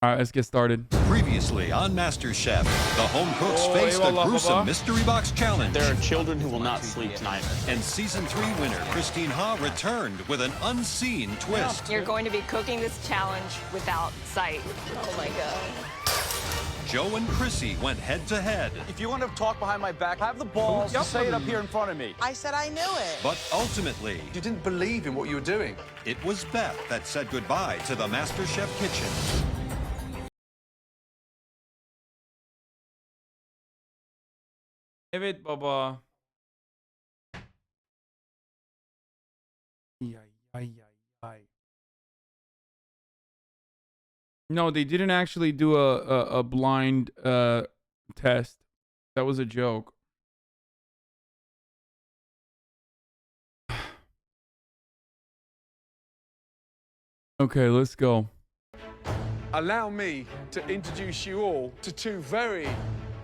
All right, let's get started. Previously on MasterChef, the home cooks faced a gruesome mystery box challenge. There are children who will not sleep tonight. And season 3 winner Christine Ha returned with an unseen twist. You're going to be cooking this challenge without sight. Oh my God. Joe and Chrissy went head to head. If you want to talk behind my back, have the balls to say it up here in front of me. I said I knew it. But ultimately, you didn't believe in what you were doing. It was Beth that said goodbye to the MasterChef kitchen. Evet baba. No, they didn't actually do a blind test. That was a joke. Okay, let's go. Allow me to introduce you all to two very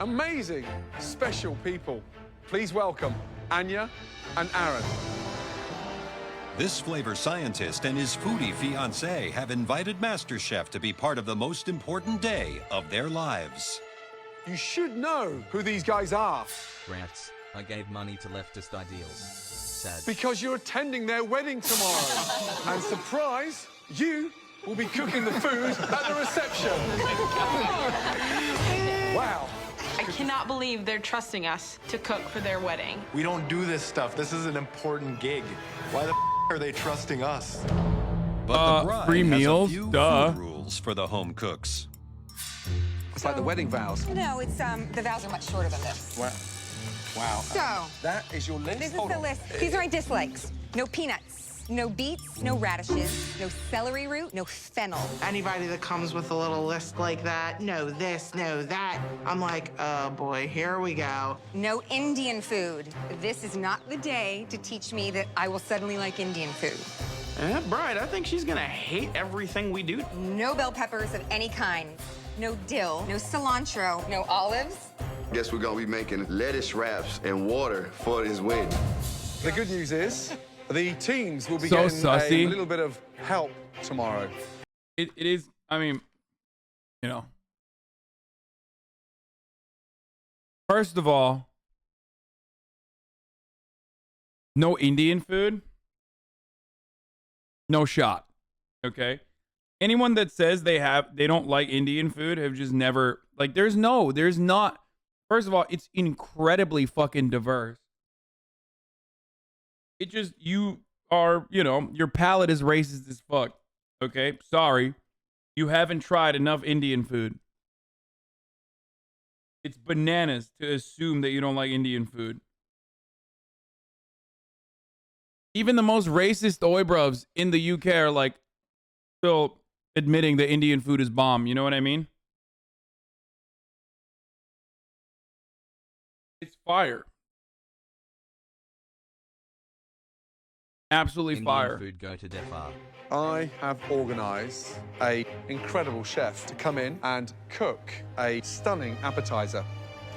amazing, special people. Please welcome Anya and Aaron. This flavor scientist and his foodie fiancé have invited MasterChef to be part of the most important day of their lives. You should know who these guys are. Rats. I gave money to leftist ideals. Sad. Because you're attending their wedding tomorrow. And surprise, you will be cooking the food at the reception. Wow. I cannot believe they're trusting us to cook for their wedding. We don't do this stuff. This is an important gig. Why the are they trusting us? But the bride free has meals? a few Duh. food rules for the home cooks. It's like the wedding vows. No, it's the vows are much shorter than this. Wow. Wow. So, That is your list? this is Hold the on. list. These are my dislikes. No peanuts, no beets, no radishes, no celery root, no fennel. Anybody that comes with a little list like that, no this, no that, I'm like, oh boy, here we go. No Indian food. This is not the day to teach me that I will suddenly like Indian food. Bride, I think she's gonna hate everything we do. No bell peppers of any kind. No dill, no cilantro, no olives. Guess we're gonna be making lettuce wraps and water for this wedding. The good news is the teams will be So getting sussy. a little bit of help tomorrow. It is, I mean, you know. First of all, no Indian food. No shot. Okay? Anyone that says they don't like Indian food have just never, like, there's not. First of all, it's incredibly fucking diverse. It just, you are, you know, your palate is racist as fuck. Okay? Sorry. You haven't tried enough Indian food. It's bananas to assume that you don't like Indian food. Even the most racist oi bruvs in the UK are like still admitting that Indian food is bomb. You know what I mean? It's fire. Absolutely Indian fire. food go to Defar. I have organized an incredible chef to come in and cook a stunning appetizer.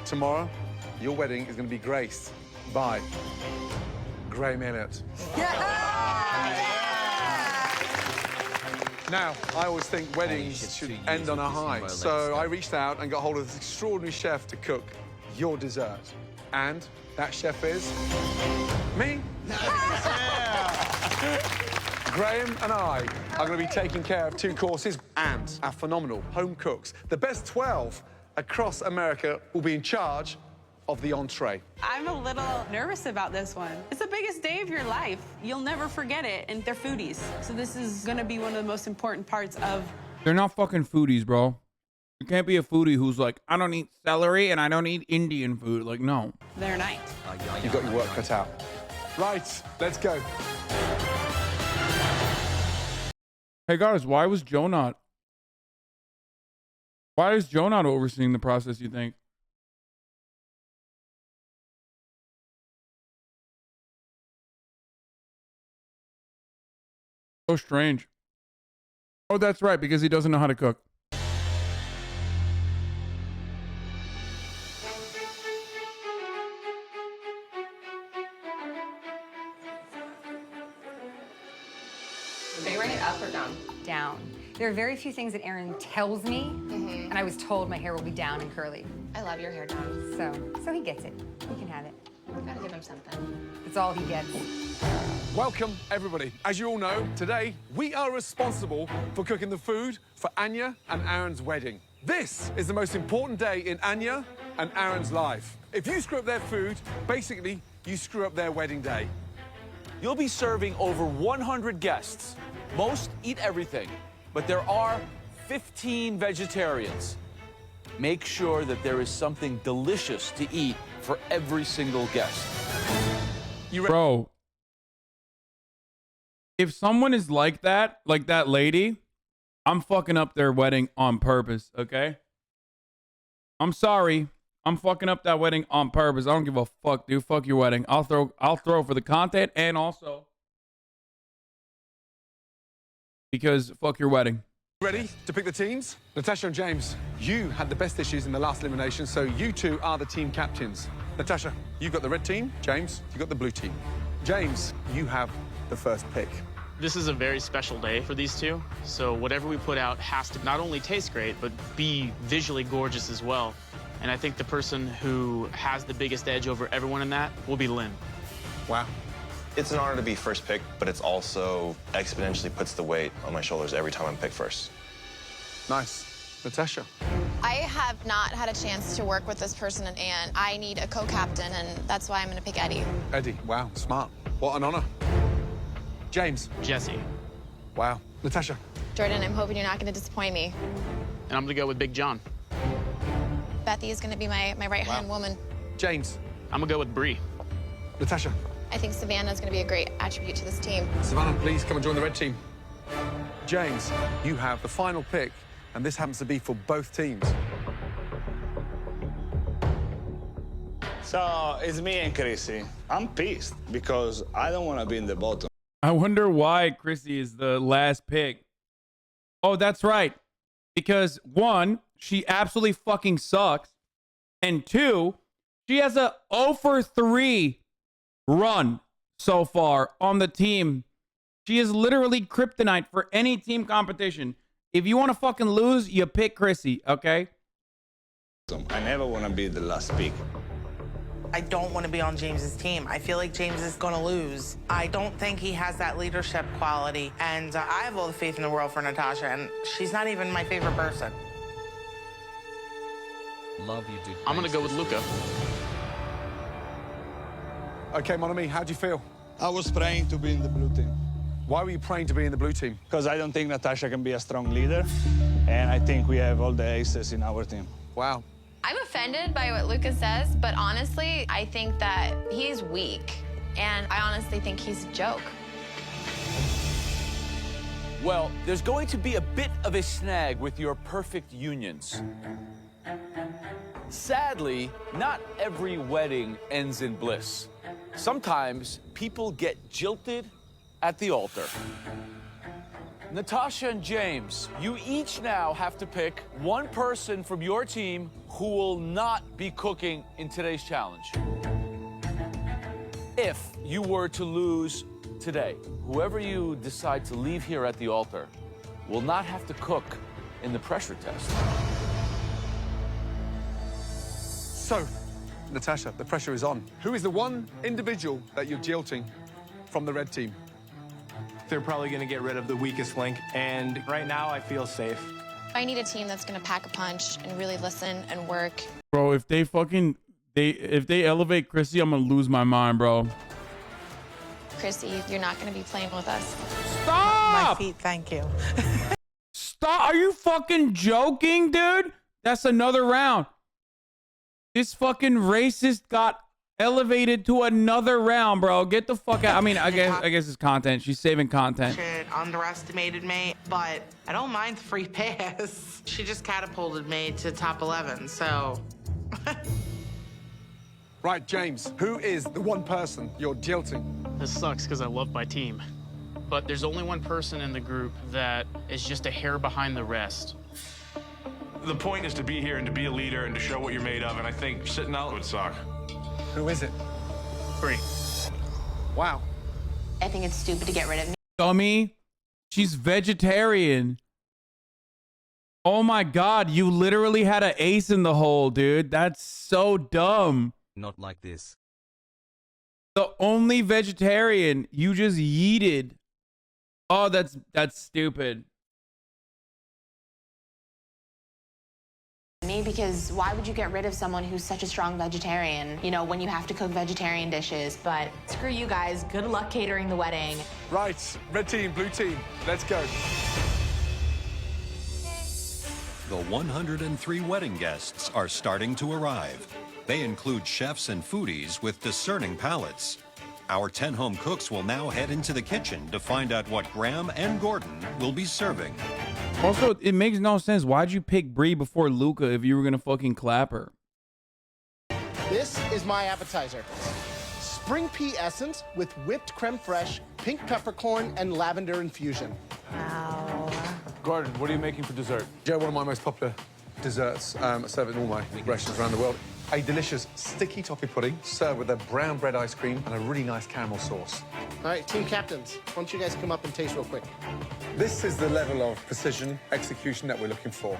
Tomorrow, your wedding is going to be graced by Graham Elliott. Now, I always think weddings should end on a high, so I reached out and got hold of this extraordinary chef to cook your dessert. And that chef is me. Graham and I are going to be taking care of 2 courses, and our phenomenal home cooks, the best 12 across America, will be in charge of the entree. I'm a little nervous about this one. It's the biggest day of your life. You'll never forget it, and they're foodies. So this is gonna be one of the most important parts of... They're not fucking foodies, bro. You can't be a foodie who's like, I don't eat celery and I don't eat Indian food. Like, no. their night. You've got your work cut out. Right, let's go. Hey guys, why is Joe not overseeing the process, you think? So strange. Oh, that's right, because he doesn't know how to cook. Are you writing it up or down? Down. There are very few things that Aaron tells me, and I was told my hair will be down and curly. I love your hair down. So he gets it. He can have it. You gotta give him something. It's all he gets. Welcome, everybody. As you all know, today we are responsible for cooking the food for Anya and Aaron's wedding. This is the most important day in Anya and Aaron's life. If you screw up their food, basically, you screw up their wedding day. You'll be serving over 100 guests. Most eat everything, but there are 15 vegetarians. Make sure that there is something delicious to eat for every single guest. Bro, if someone is like that lady, I'm fucking up their wedding on purpose, okay? I'm sorry. I'm fucking up that wedding on purpose. I don't give a fuck, dude. Fuck your wedding. I'll throw for the content and also because fuck your wedding. Ready to pick the teams? Natasha and James, you had the best dishes in the last elimination, so you two are the team captains. Natasha, you got the red team. James, you got the blue team. James, you have the first pick. This is a very special day for these two, so whatever we put out has to not only taste great, but be visually gorgeous as well. And I think the person who has the biggest edge over everyone in that will be Lynn. Wow. It's an honor to be first pick, but it's also exponentially puts the weight on my shoulders every time I'm picked first. Nice. Natasha. I have not had a chance to work with this person, and I need a co-captain, and that's why I'm gonna pick Eddie. Eddie, wow, smart. What an honor. James. Jesse. Wow. Natasha. Jordan, I'm hoping you're not gonna disappoint me. And I'm gonna go with Big John. Bethy is gonna be my right-hand woman. James. I'm gonna go with Bree. Natasha. I think Savannah is gonna be a great attribute to this team. Savannah, please come and join the red team. James, you have the final pick, and this happens to be for both teams. So it's me and Chrissy. I'm pissed because I don't want to be in the bottom. I wonder why Chrissy is the last pick. Oh, that's right. Because one, she absolutely fucking sucks. And two, she has a 0 for 3 run so far on the team. She is literally kryptonite for any team competition. If you want to fucking lose, you pick Chrissy, okay? I never want to be the last pick. I don't want to be on James's team. I feel like James is going to lose. I don't think he has that leadership quality. And I have all the faith in the world for Natasha, and she's not even my favorite person. Love you, dude. I'm gonna go with Luca. Okay, Monami, how do you feel? I was praying to be in the blue team. Why were you praying to be in the blue team? Because I don't think Natasha can be a strong leader, and I think we have all the aces in our team. Wow. I'm offended by what Lucas says, but honestly, I think that he's weak. And I honestly think he's a joke. Well, there's going to be a bit of a snag with your perfect unions. Sadly, not every wedding ends in bliss. Sometimes people get jilted at the altar. Natasha and James, you each now have to pick one person from your team who will not be cooking in today's challenge. If you were to lose today, whoever you decide to leave here at the altar will not have to cook in the pressure test. So, Natasha, the pressure is on. Who is the one individual that you're jilting from the red team? They're probably going to get rid of the weakest link, and right now I feel safe. I need a team that's gonna pack a punch and really listen and work. Bro, if they elevate Chrissy, I'm gonna lose my mind, bro. Chrissy, you're not gonna be playing with us. My Stop! feet, thank you. Stop! Are you fucking joking, dude? That's another round. This fucking racist got elevated to another round, bro. Get the fuck out. I mean, I guess it's content. She's saving content. She underestimated me, but I don't mind the free pass. She just catapulted me to top 11, so. Right, James, who is the one person you're jilting? This sucks because I love my team. But there's only one person in the group that is just a hair behind the rest. The point is to be here and to be a leader and to show what you're made of, and I think sitting out would suck. Who is it? Bree. Wow. I think it's stupid to get rid of me. Dummy. She's vegetarian. Oh my God, you literally had an ace in the hole, dude. That's so dumb. Not like this. The only vegetarian you just yeeted. Oh, that's stupid. Me, because why would you get rid of someone who's such a strong vegetarian, you know, when you have to cook vegetarian dishes? But screw you guys. Good luck catering the wedding. Right, red team, blue team, let's go. The 103 wedding guests are starting to arrive. They include chefs and foodies with discerning palates. Our 10 home cooks will now head into the kitchen to find out what Graham and Gordon will be serving. Also, it makes no sense. Why'd you pick Brie before Luca if you were gonna fucking clap her? This is my appetizer. Spring pea essence with whipped creme fraiche, pink peppercorn, and lavender infusion. Wow. Gordon, what are you making for dessert? Joe, one of my most popular desserts. I serve it in all my restaurants around the world. A delicious sticky toffee pudding served with a brown bread ice cream and a really nice caramel sauce. All right, team captains, why don't you guys come up and taste real quick? This is the level of precision execution that we're looking for.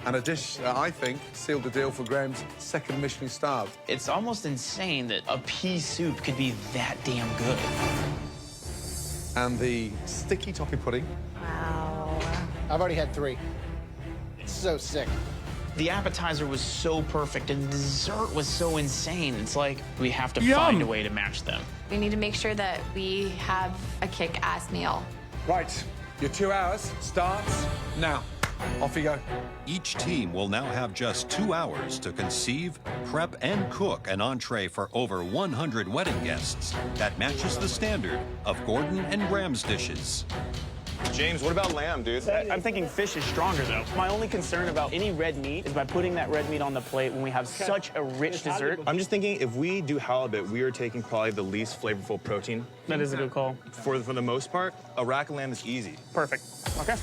And a dish that I think sealed the deal for Graham's second Michelin star. It's almost insane that a pea soup could be that damn good. And the sticky toffee pudding. Wow. I've already had 3. It's so sick. The appetizer was so perfect and the dessert was so insane. It's like we have to Yum. find a way to match them. We need to make sure that we have a kick-ass meal. Right, your 2 hours starts now. Off you go. Each team will now have just 2 hours to conceive, prep, and cook an entree for over 100 wedding guests that matches the standard of Gordon and Graham's dishes. James, what about lamb, dude? I'm thinking fish is stronger, though. My only concern about any red meat is by putting that red meat on the plate when we have such a rich dessert. I'm just thinking if we do halibut, we are taking probably the least flavorful protein. That is a good call. For the most part, a rack of lamb is easy. Perfect. Okay.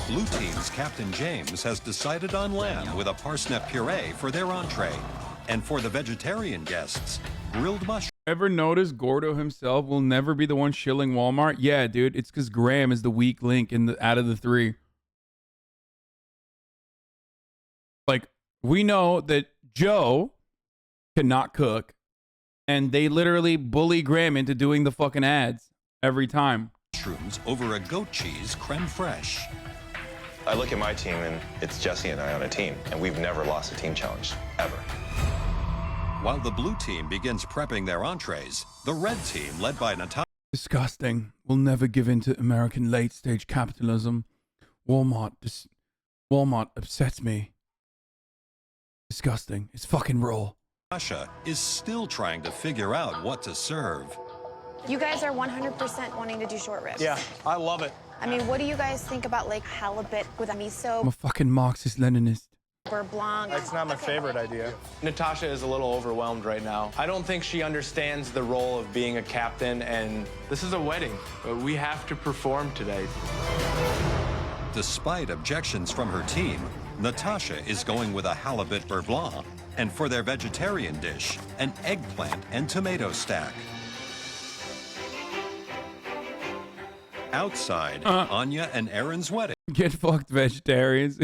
Blue team's Captain James has decided on lamb with a parsnip puree for their entree. And for the vegetarian guests, grilled mushrooms. Ever notice Gordo himself will never be the one shilling Walmart? Yeah, dude, it's because Graham is the weak link out of the 3. Like, we know that Joe cannot cook, and they literally bully Graham into doing the fucking ads every time. Mushrooms over a goat cheese creme fraiche. I look at my team, and it's Jesse and I on a team, and we've never lost a team challenge, ever. While the blue team begins prepping their entrees, the red team, led by Natasha. Disgusting. We'll never give in to American late-stage capitalism. Walmart upsets me. Disgusting. It's fucking raw. Natasha is still trying to figure out what to serve. You guys are 100% wanting to do short ribs. Yeah, I love it. I mean, what do you guys think about like halibut with a miso I'm a fucking Marxist-Leninist. or blanc? It's not my favorite idea. Natasha is a little overwhelmed right now. I don't think she understands the role of being a captain, and this is a wedding. We have to perform today. Despite objections from her team, Natasha is going with a halibut beurre blanc, and for their vegetarian dish, an eggplant and tomato stack. Outside, Anya and Aaron's wedding. Get fucked, vegetarians.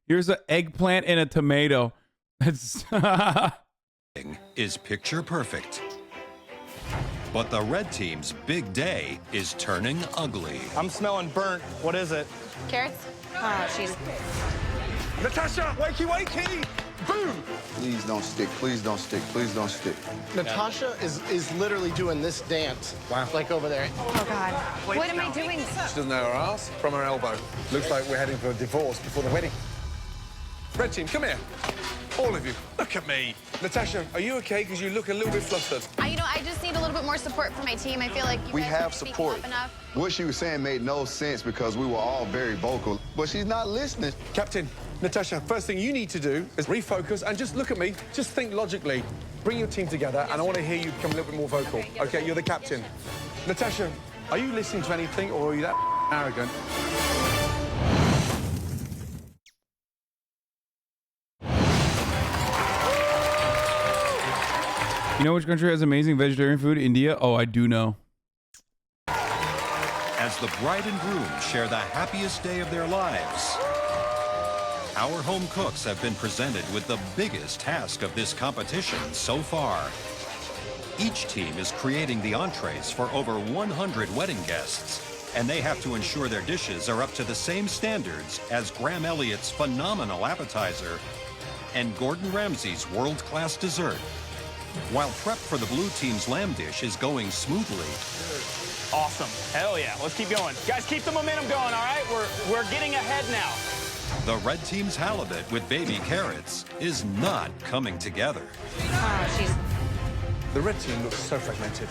Here's an eggplant and a tomato. That's is picture perfect. But the red team's big day is turning ugly. I'm smelling burnt. What is it? Carrots? Oh, she's... Natasha, wakey, wakey! Boom! Please don't stick, please don't stick, please don't stick. Natasha is literally doing this dance. Wow. Like over there. Oh, God. What am I doing? She doesn't know her ass from her elbow. Looks like we're heading for a divorce before the wedding. Red team, come here. All of you, look at me. Natasha, are you okay? Because you look a little bit flustered. I just need a little bit more support from my team. I feel like We have support. Enough. What she was saying made no sense because we were all very vocal, but she's not listening. Captain, Natasha, first thing you need to do is refocus and just look at me. Just think logically. Bring your team together, and I want to hear you become a little bit more vocal. Okay, you're the captain. Natasha, are you listening to anything, or are you that arrogant? You know which country has amazing vegetarian food? India? Oh, I do know. as the bride and groom share the happiest day of their lives. Our home cooks have been presented with the biggest task of this competition so far. Each team is creating the entrees for over 100 wedding guests, and they have to ensure their dishes are up to the same standards as Graham Elliott's phenomenal appetizer and Gordon Ramsay's world-class dessert. While prep for the blue team's lamb dish is going smoothly. Awesome. Hell yeah. Let's keep going. Guys, keep the momentum going, all right? We're getting ahead now. The red team's halibut with baby carrots is not coming together. The red team looks so fragmented.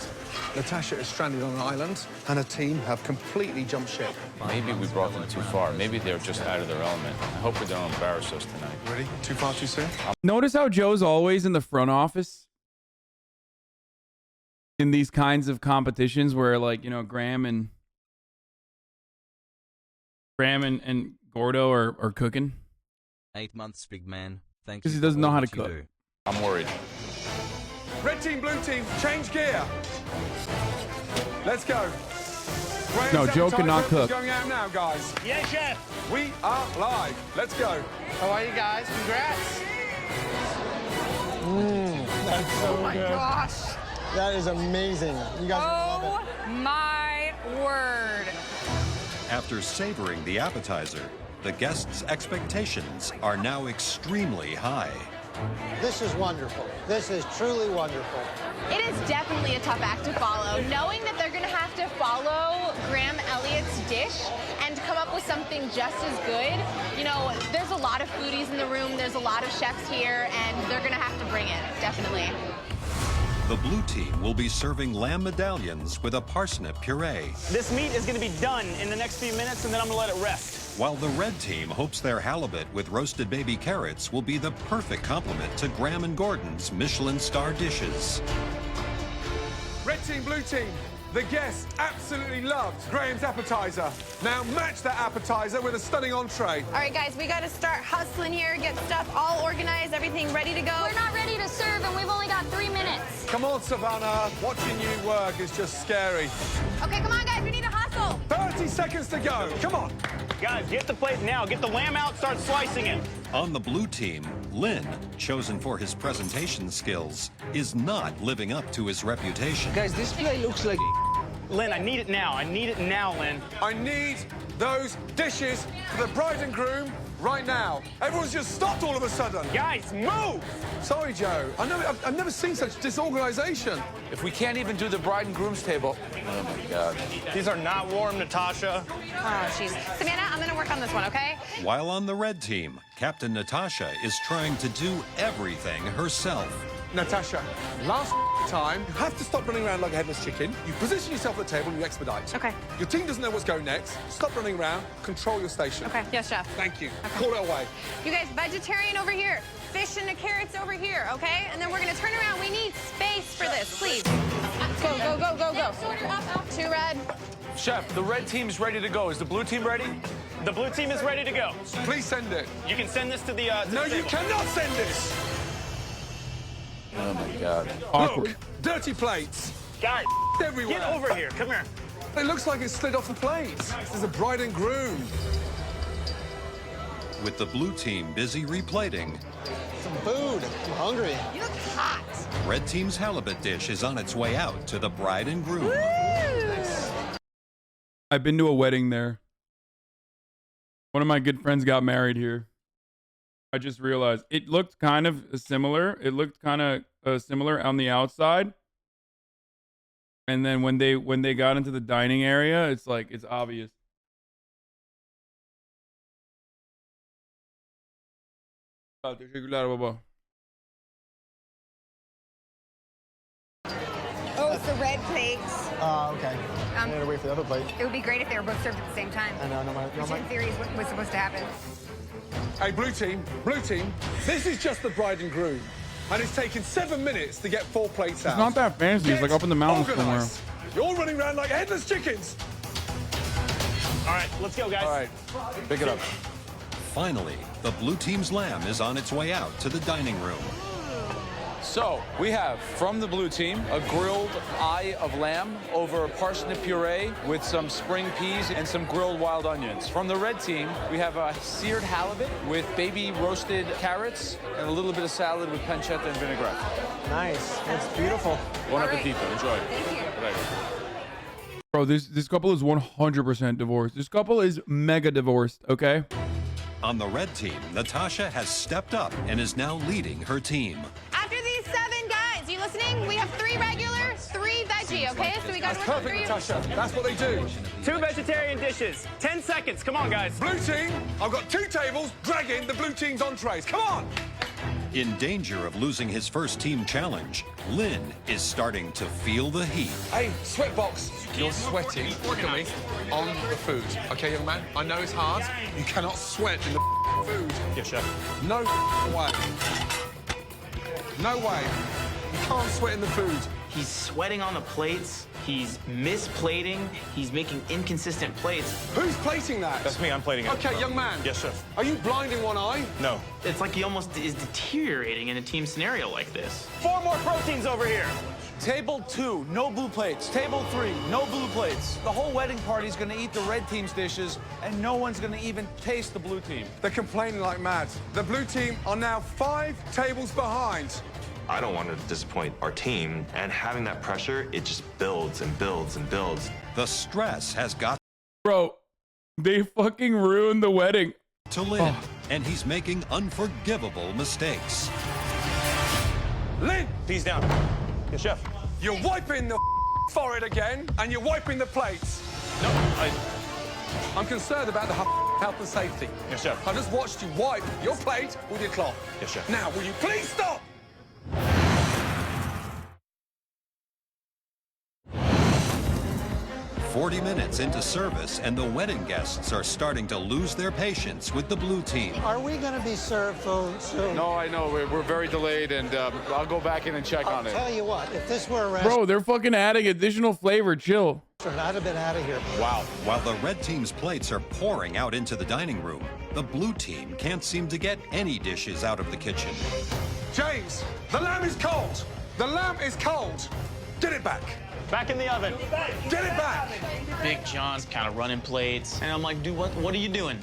Natasha is stranded on an island, and her team have completely jumped ship. Maybe we brought them too far. Maybe they're just out of their element. I hope they don't embarrass us tonight. Ready? Too far, too soon? Notice how Joe's always in the front office in these kinds of competitions where, like, you know, Graham and Gordo are cooking. 8 months, big man. Thank you. Because he doesn't know how to for all cook. that you do. I'm worried. Red team, blue team, change gear. Let's go. No, Joe cannot cook. Going out now, guys. Yeah, chef. We are live. Let's go. How are you guys? Congrats. That's so good. Gosh. That is amazing. You guys are gonna love it. Oh my word. After savoring the appetizer, the guests' expectations are now extremely high. This is wonderful. This is truly wonderful. It is definitely a tough act to follow. Knowing that they're going to have to follow Graham Elliott's dish and come up with something just as good. You know, there's a lot of foodies in the room. There's a lot of chefs here, and they're going to have to bring it, definitely. The blue team will be serving lamb medallions with a parsnip puree, This meat is going to be done in the next few minutes, and then I'm going to let it rest. while the red team hopes their halibut with roasted baby carrots will be the perfect complement to Graham and Gordon's Michelin star dishes. Red team, blue team. The guests absolutely loved Graham's appetizer. Now match that appetizer with a stunning entree. All right, guys, we got to start hustling here, get stuff all organized, everything ready to go. We're not ready to serve, and we've only got 3 minutes. Come on, Savannah. Watching you work is just scary. Okay, come on, guys. We need to hustle. 30 seconds to go. Come on. Guys, get the plate now. Get the lamb out, start slicing it. On the blue team, Lynn, chosen for his presentation skills, is not living up to his reputation. Guys, this plate looks like... Lynn, I need it now. I need it now, Lynn. I need those dishes for the bride and groom right now. Everyone's just stopped all of a sudden. Guys, move! Sorry, Joe. I've never seen such disorganization. If we can't even do the bride and groom's table, oh my God. These are not warm, Natasha. Oh, jeez. Savannah, I'm going to work on this one, okay? While on the red team, Captain Natasha is trying to do everything herself. Natasha, last time, you have to stop running around like a headless chicken. You position yourself at the table and you expedite. Okay. Your team doesn't know what's going next. Stop running around. Control your station. Okay, yes, chef. Thank you. Okay. Call it away. You guys, vegetarian over here. Fish and the carrots over here, okay? And then we're going to turn around. We need space for this, please. Go, go, go, go, go. 2 red. Chef, the red team's ready to go. Is the blue team ready? The blue team is ready to go. Please send it. You can send this to the No, you cannot send this. Oh my God. Awkward. Look, dirty plates. Guys, everywhere. get over here. Come here. It looks like it slid off the plates. This is a bride and groom. With the blue team busy replating, Some food. I'm hungry. You look hot. red team's halibut dish is on its way out to the bride and groom. I've been to a wedding there. One of my good friends got married here. I just realized it looked kind of similar. It looked kind of similar on the outside. And then when they got into the dining area, it's like, it's obvious. Oh, it's the red plates. Okay. I had to wait for the other plate. It would be great if they were both served at the same time. I know, Which in theory is what was supposed to happen. Hey, blue team, this is just the bride and groom. And it's taken 7 minutes to get 4 plates out. It's not that fancy. It's like up in the mountains organized. You're all running around like headless chickens. All right, let's go, guys. All right, pick it up. Finally, the blue team's lamb is on its way out to the dining room. So we have from the blue team a grilled eye of lamb over parsnip puree with some spring peas and some grilled wild onions. From the red team, we have a seared halibut with baby roasted carrots and a little bit of salad with pancetta and vinaigrette. Nice. That's beautiful. Bon appetito. Enjoy. Thank you. Bro, this couple is 100% divorced. This couple is mega divorced, okay? On the red team, Natasha has stepped up and is now leading her team. After these 7 guys, you listening? We have 3 regular, 3 veggie, okay? So we got That's to work perfect, 3. Natasha. That's what they do. 2 vegetarian dishes. 10 seconds. Come on, guys. Blue team, I've got 2 tables dragging the blue team's entrees. Come on! In danger of losing his first team challenge, Lynn is starting to feel the heat. Hey, sweatbox, you're sweating, look at me, on the food. Okay, young man, I know it's hard. You cannot sweat in the food. Yes, chef. No way. No way. You can't sweat in the food. He's sweating on the plates. He's misplating. He's making inconsistent plates. Who's plating that? That's me. I'm plating it. Okay, young man. Yes, chef. Are you blind in one eye? No. It's like he almost is deteriorating in a team scenario like this. 4 more proteins over here. Table 2, no blue plates. Table 3, no blue plates. The whole wedding party is going to eat the red team's dishes, and no one's going to even taste the blue team. They're complaining like mad. The blue team are now 5 tables behind. I don't want to disappoint our team, and having that pressure, it just builds and builds and builds. The stress has got Bro, they fucking ruined the wedding. to Lynn, and he's making unforgivable mistakes. Lynn! Peas down. Yes, chef. You're wiping the forehead again, and you're wiping the plates. No, I'm concerned about the health and safety. Yes, chef. I just watched you wipe your plate with your cloth. Yes, chef. Now, will you please stop? 40 minutes into service, and the wedding guests are starting to lose their patience with the blue team. Are we going to be served food soon? No, I know. We're very delayed, and I'll go back in and check on it. I'll tell you what, if this were a restaurant, Bro, they're fucking adding additional flavor. Chill. I'd have been out of here. Wow. While the red team's plates are pouring out into the dining room, the blue team can't seem to get any dishes out of the kitchen. James, the lamb is cold. The lamb is cold. Get it back. Back in the oven. Get it back. Big John's kind of running plates. And I'm like, dude, what are you doing?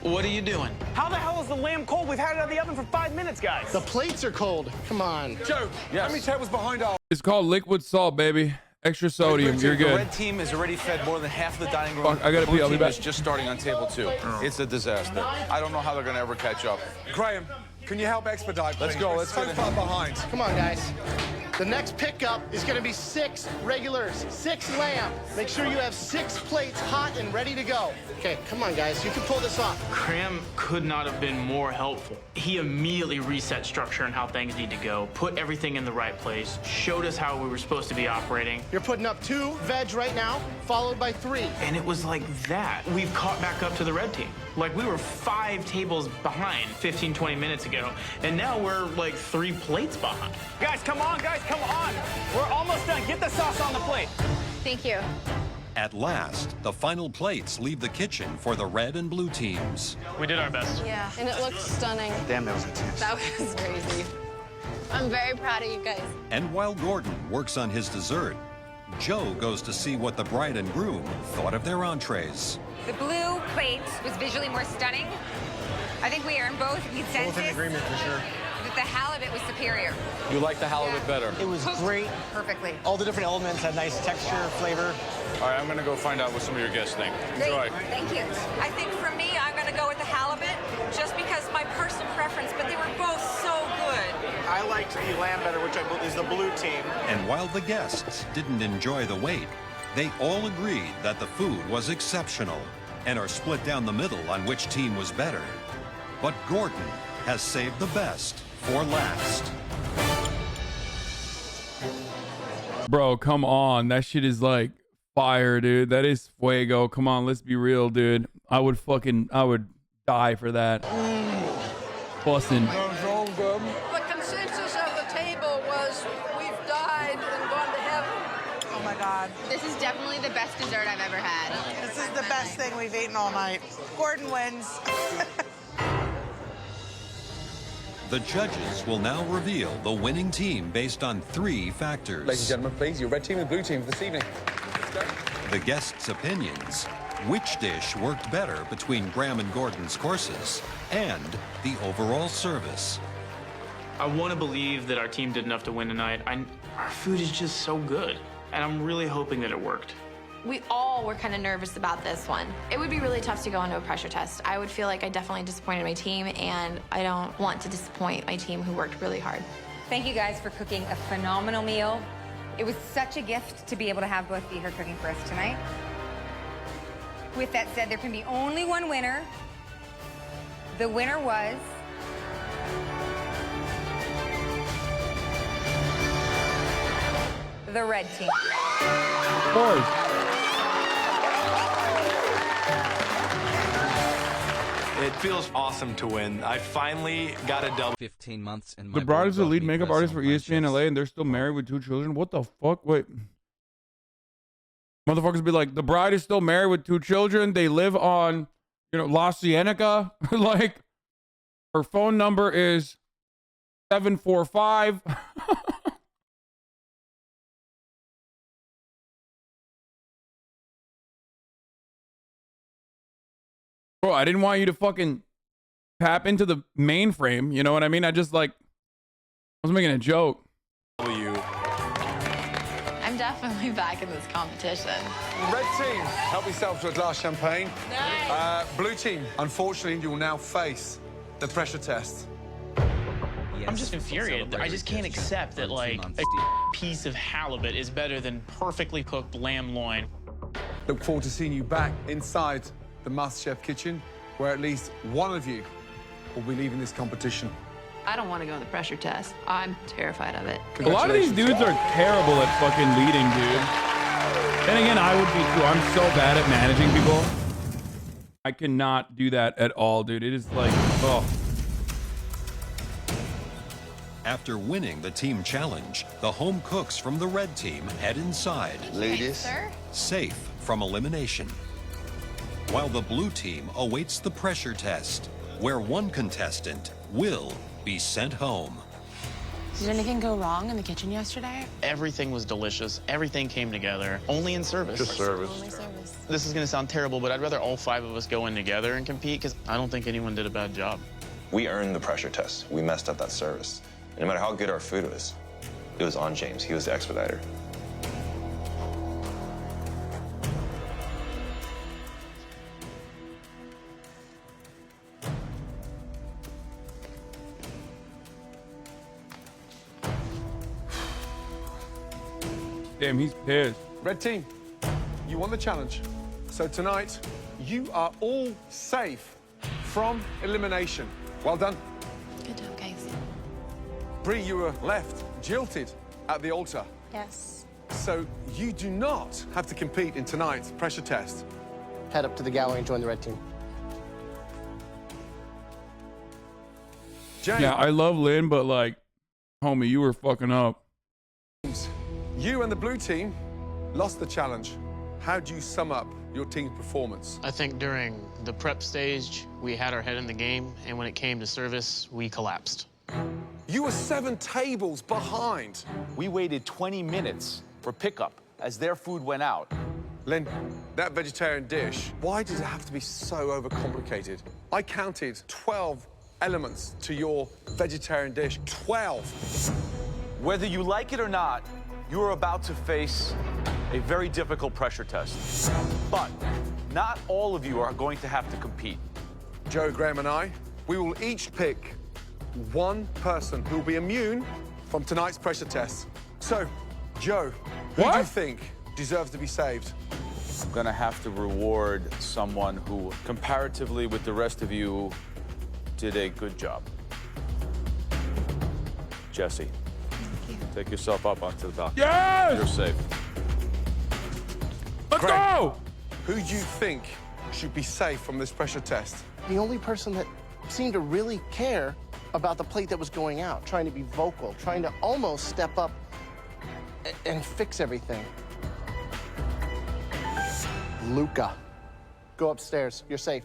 What are you doing? How the hell is the lamb cold? We've had it out of the oven for 5 minutes, guys. The plates are cold. Come on. Joe, how many tables behind our... It's called liquid salt, baby. Extra sodium. You're The good. red team has already fed more than half the dining room. Fuck, I gotta The blue pee. I'll be team back. is just starting on table 2. It's a disaster. I don't know how they're going to ever catch up. Graham, can you help expedite, Let's please? go, We're let's so get it. far behind. Come on, guys. The next pickup is going to be 6 regulars, 6 lamb. Make sure you have 6 plates hot and ready to go. Okay, come on, guys. You can pull this off. Graham could not have been more helpful. He immediately reset structure and how things need to go, put everything in the right place, showed us how we were supposed to be operating. You're putting up 2 veg right now, followed by 3. And it was like that. We've caught back up to the red team. Like, we were 5 tables behind 15, 20 minutes ago, and now we're like 3 plates behind. Guys, come on, guys, come on. We're almost done. Get the sauce on the plate. Thank you. At last, the final plates leave the kitchen for the red and blue teams. We did our best. Yeah, and it looked stunning. Damn, that was intense. That was crazy. I'm very proud of you guys. And while Gordon works on his dessert, Joe goes to see what the bride and groom thought of their entrees. The blue plate was visually more stunning. I think we are in both consensus. Both in agreement for sure. That the halibut was superior. You like the halibut better. It was great. Perfectly. All the different elements had nice texture, flavor. All right, I'm going to go find out what some of your guests think. Great. Enjoy. Thank you. I think for me, I'm going to go with the halibut just because my personal preference, but they were both so good. I liked the lamb better, which I believe is the blue team. And while the guests didn't enjoy the wait, they all agreed that the food was exceptional and are split down the middle on which team was better. But Gordon has saved the best for last. Bro, come on. That shit is like fire, dude. That is fuego. Come on, let's be real, dude. I would die for that. Bussin'. The consensus of the table was we've died and gone to heaven. Oh my God. This is definitely the best dessert I've ever had. This is the best thing we've eaten all night. Gordon wins. The judges will now reveal the winning team based on 3 factors. Ladies and gentlemen, please, your red team and blue team for this evening. The guests' opinions, which dish worked better between Graham and Gordon's courses, and the overall service. I want to believe that our team did enough to win tonight. Our food is just so good, and I'm really hoping that it worked. We all were kind of nervous about this one. It would be really tough to go into a pressure test. I would feel like I definitely disappointed my team, and I don't want to disappoint my team who worked really hard. Thank you guys for cooking a phenomenal meal. It was such a gift to be able to have both of you here cooking for us tonight. With that said, there can be only one winner. The winner was... the red team. It feels awesome to win. I finally got a double. 15 months and The bride is the lead makeup artist for ESPN LA, and they're still married with 2 children. What the fuck? Wait. Motherfuckers be like, the bride is still married with 2 children. They live on, La Cienega. Like, her phone number is 745. Bro, I didn't want you to fucking tap into the mainframe. You know what I mean? I was making a joke. I'm definitely back in this competition. Red team, help yourself to a glass champagne. Nice. Blue team, unfortunately, you will now face the pressure test. I'm just infuriated. I just can't accept that, like, a piece of halibut is better than perfectly cooked lamb loin. Look forward to seeing you back inside the MasterChef kitchen, where at least one of you will be leaving this competition. I don't want to go on the pressure test. I'm terrified of it. A lot of these dudes are terrible at fucking leading, dude. And again, I would be too. I'm so bad at managing people. I cannot do that at all, dude. It is like, oh. After winning the team challenge, the home cooks from the red team head inside. Ladies. Safe from elimination. While the blue team awaits the pressure test, where one contestant will be sent home. Did anything go wrong in the kitchen yesterday? Everything was delicious. Everything came together. Only in service. Just service. Only service. This is going to sound terrible, but I'd rather all 5 of us go in together and compete, because I don't think anyone did a bad job. We earned the pressure test. We messed up that service. And no matter how good our food was, it was on James. He was the expediter. Damn, he's pissed. Red team, you won the challenge. So tonight, you are all safe from elimination. Well done. Good job, guys. Bree, you were left jilted at the altar. Yes. So you do not have to compete in tonight's pressure test. Head up to the gallery and join the red team. James, Yeah, I love Lynn, but like, homie, you were fucking up. you and the blue team lost the challenge. How do you sum up your team's performance? I think during the prep stage, we had our head in the game, and when it came to service, we collapsed. You were 7 tables behind. We waited 20 minutes for pickup as their food went out. Lynn, that vegetarian dish, why does it have to be so overcomplicated? I counted 12 elements to your vegetarian dish. 12. Whether you like it or not, you are about to face a very difficult pressure test. But not all of you are going to have to compete. Joe, Graham, and I, we will each pick one person who will be immune from tonight's pressure test. So, Joe, who do you think deserves to be saved? I'm gonna have to reward someone who, comparatively with the rest of you, did a good job. Jesse, take yourself up onto the balcony. Yes! You're safe. Let's go! Who do you think should be safe from this pressure test? The only person that seemed to really care about the plate that was going out, trying to be vocal, trying to almost step up and fix everything. Luca, go upstairs. You're safe.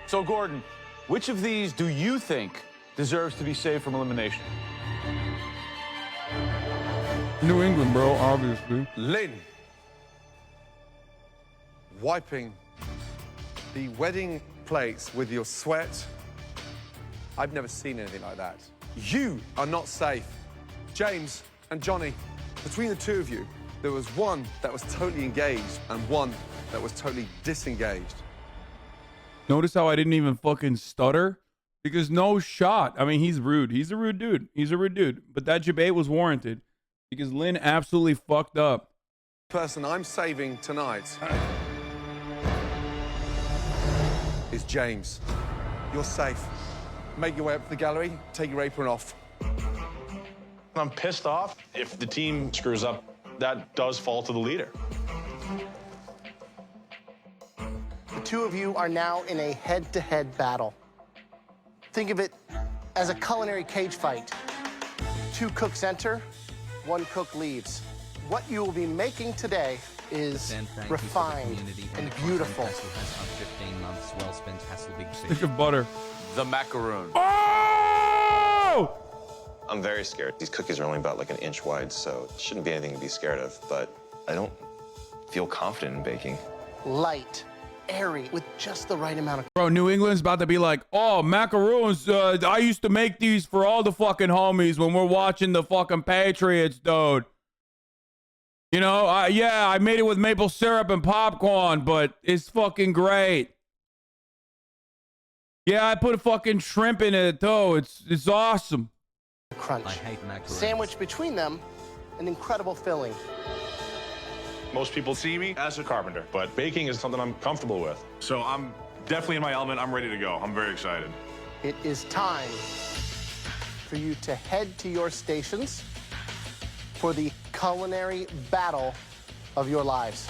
So, Gordon, Which of these do you think deserves to be saved from elimination? New England, bro, obviously. Lynn, wiping the wedding plates with your sweat. I've never seen anything like that. You are not safe. James and Johnny, between the two of you, there was one that was totally engaged and one that was totally disengaged. Notice how I didn't even fucking stutter? Because no shot. I mean, he's rude. He's a rude dude. He's a rude dude. But that debate was warranted because Lynn absolutely fucked up. Person I'm saving tonight is James. You're safe. Make your way up to the gallery, take your apron off. I'm pissed off. If the team screws up, that does fall to the leader. The two of you are now in a head-to-head battle. Think of it as a culinary cage fight. 2 cooks enter, 1 cook leaves. What you will be making today is refined and beautiful. Stick of butter. The macaroon. Oh! I'm very scared. These cookies are only about like an inch wide, so it shouldn't be anything to be scared of, but I don't feel confident in baking. Light, airy, with just the right amount of... Bro, New England's about to be like, oh, macaroons, I used to make these for all the fucking homies when we're watching the fucking Patriots, dude. You know, yeah, I made it with maple syrup and popcorn, but it's fucking great. Yeah, I put a fucking shrimp in it, though. It's awesome. Crunch. I hate macaroni. Sandwiched between them, an incredible filling. Most people see me as a carpenter, but baking is something I'm comfortable with. So I'm definitely in my element. I'm ready to go. I'm very excited. It is time for you to head to your stations for the culinary battle of your lives.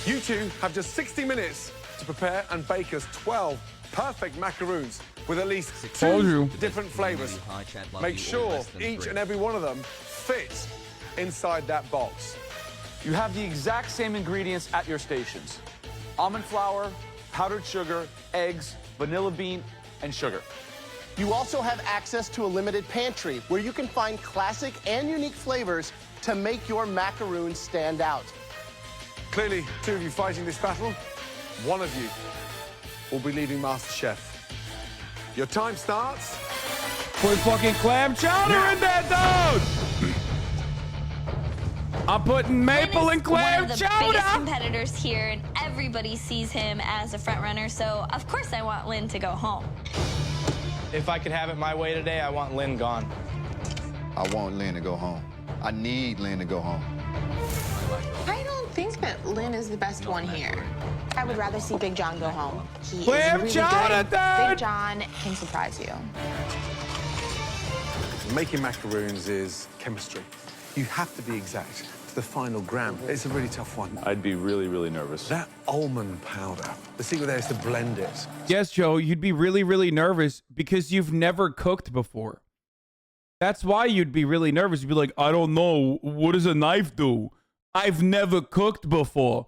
You two have just 60 minutes to prepare and bake us 12 perfect macaroons with at least 2 different flavors. Make sure each and every one of them fits inside that box. You have the exact same ingredients at your stations. Almond flour, powdered sugar, eggs, vanilla bean, and sugar. You also have access to a limited pantry where you can find classic and unique flavors to make your macaroons stand out. Clearly, 2 of you fighting this battle. 1 of you will be leaving MasterChef. Your time starts. Put fucking clam chowder in there, dude! I'm putting maple and clam one of the chowder! biggest competitors here, and everybody sees him as a front runner, so of course I want Lynn to go home. If I could have it my way today, I want Lynn gone. I want Lynn to go home. I need Lynn to go home. I don't think that Lynn is the best one here. I would rather see Big John go home. He Clam is really chowder, good. dude! Big John can surprise you. Making macaroons is chemistry. You have to be exact to the final gram. It's a really tough one. I'd be really, really nervous. That almond powder, the secret there is to blend it. Yes, Joe, you'd be really, really nervous because you've never cooked before. That's why you'd be really nervous. You'd be like, I don't know, what does a knife do? I've never cooked before.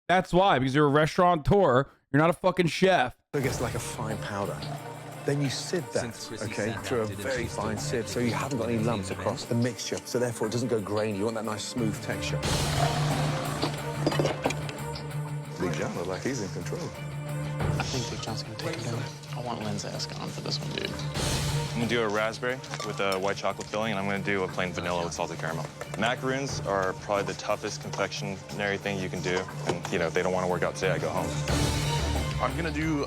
That's why, because you're a restaurateur, you're not a fucking chef. So it gets like a fine powder. Then you sieve that, okay, through a very fine sieve, so you haven't got any lumps across the mixture, so therefore it doesn't go grainy. You want that nice smooth texture. Big John looks like he's in control. I think Big John's gonna take it down. I want Lynn's ass gone for this one, dude. I'm gonna do a raspberry with a white chocolate filling, and I'm gonna do a plain vanilla with salted caramel. Macaroons are probably the toughest confectionery thing you can do, and, you know, if they don't want to work out today, I go home. I'm gonna do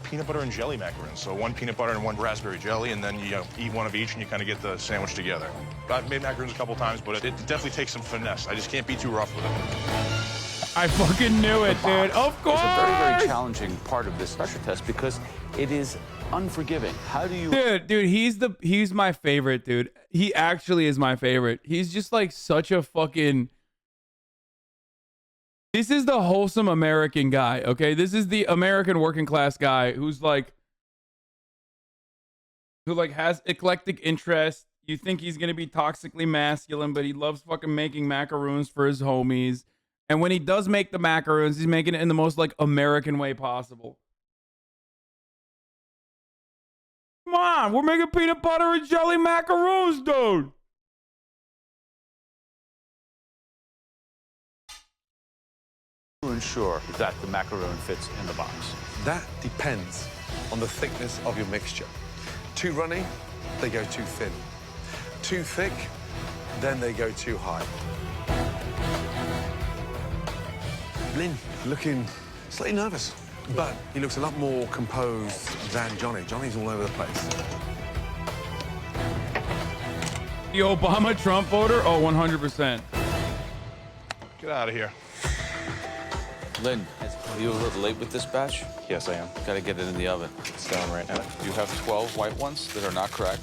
peanut butter and jelly macaroons. So 1 peanut butter and 1 raspberry jelly, and then you eat one of each, and you kind of get the sandwich together. I've made macaroons a couple times, but it definitely takes some finesse. I just can't be too rough with it. I fucking knew it, dude. Of course! It's a very, very challenging part of this pressure test because it is unforgiving. How do you... Dude, he's my favorite, dude. He actually is my favorite. He's just like such a fucking... This is the wholesome American guy, okay? This is the American working class guy who's like... Who like has eclectic interests. You think he's gonna be toxically masculine, but he loves fucking making macaroons for his homies. And when he does make the macaroons, he's making it in the most like American way possible. Come on, we're making peanut butter and jelly macaroons, dude. To ensure that the macaroon fits in the box. That depends on the thickness of your mixture. Too runny, they go too thin. Too thick, then they go too high. Lynn looking slightly nervous, but he looks a lot more composed than Johnny. Johnny's all over the place. The Obama Trump voter? Oh, 100%. Get out of here. Lynn, are you a little late with this batch? Yes, I am. Gotta get it in the oven. It's going right now. You have 12 white ones that are not correct.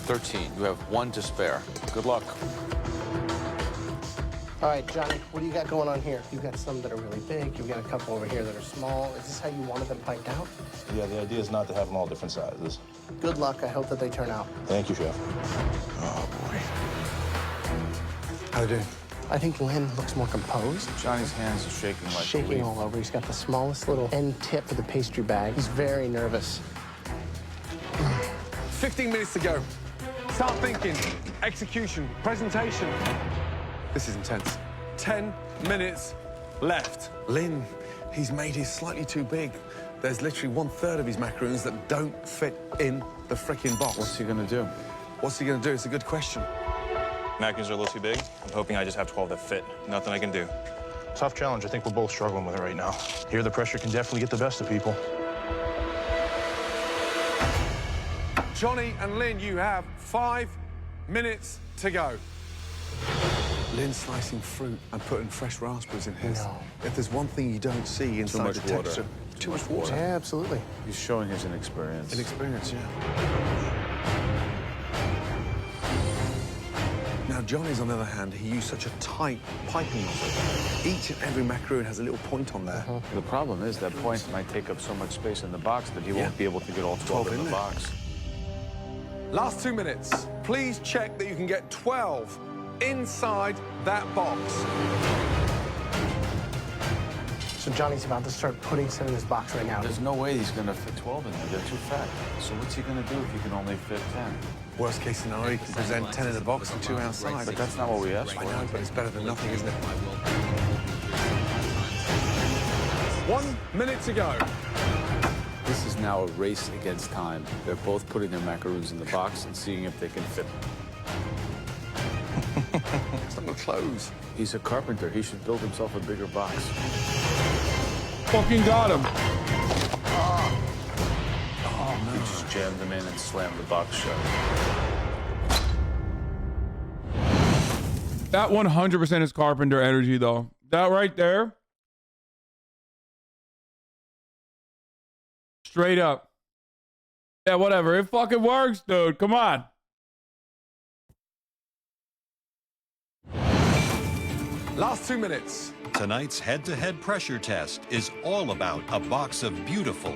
13. You have 1 to spare. Good luck. All right, Johnny, what do you got going on here? You've got some that are really big. You've got a couple over here that are small. Is this how you wanted them piped out? Yeah, the idea is not to have them all different sizes. Good luck. I hope that they turn out. Thank you, Chef. Oh, boy. How they doing? I think Lynn looks more composed. Johnny's hands are shaking like a Shaking leaf. all over. He's got the smallest little end tip of the pastry bag. He's very nervous. 15 minutes to go. Start thinking. Execution. Presentation. This is intense. 10 minutes left. Lynn, he's made his slightly too big. There's literally 1/3 of his macaroons that don't fit in the frickin' box. What's he gonna do? What's he gonna do? It's a good question. Macaroons are a little too big. I'm hoping I just have 12 that fit. Nothing I can do. Tough challenge. I think we're both struggling with it right now. Here, the pressure can definitely get the best of people. Johnny and Lynn, you have 5 minutes to go. Lynn's slicing fruit and putting fresh raspberries in his. No. If there's one thing you don't see inside the texture, too much water. Yeah, absolutely. He's showing his inexperience. Inexperience, yeah. Now, Johnny's, on the other hand, he used such a tight piping method. Each and every macaroon has a little point on there. The problem is that point might take up so much space in the box that he won't be able to get all 12 in the box. Last 2 minutes. Please check that you can get 12 inside that box. So Johnny's about to start putting some in his box right now. There's no way he's gonna fit 12 in there. They're too fat. So what's he gonna do if he can only fit 10? Worst case scenario, you can present 10 in the box and 2 outside. But that's not what we asked for. I know, but it's better than nothing, isn't it? 1 minute to go. This is now a race against time. They're both putting their macaroons in the box and seeing if they can fit. It's not gonna close. He's a carpenter. He should build himself a bigger box. Fucking got him. Oh, no. He just jammed them in and slammed the box shut. That 100% is carpenter energy, though. That right there. Straight up. Yeah, whatever. It fucking works, dude. Come on. Last 2 minutes. Tonight's head-to-head pressure test is all about a box of beautiful,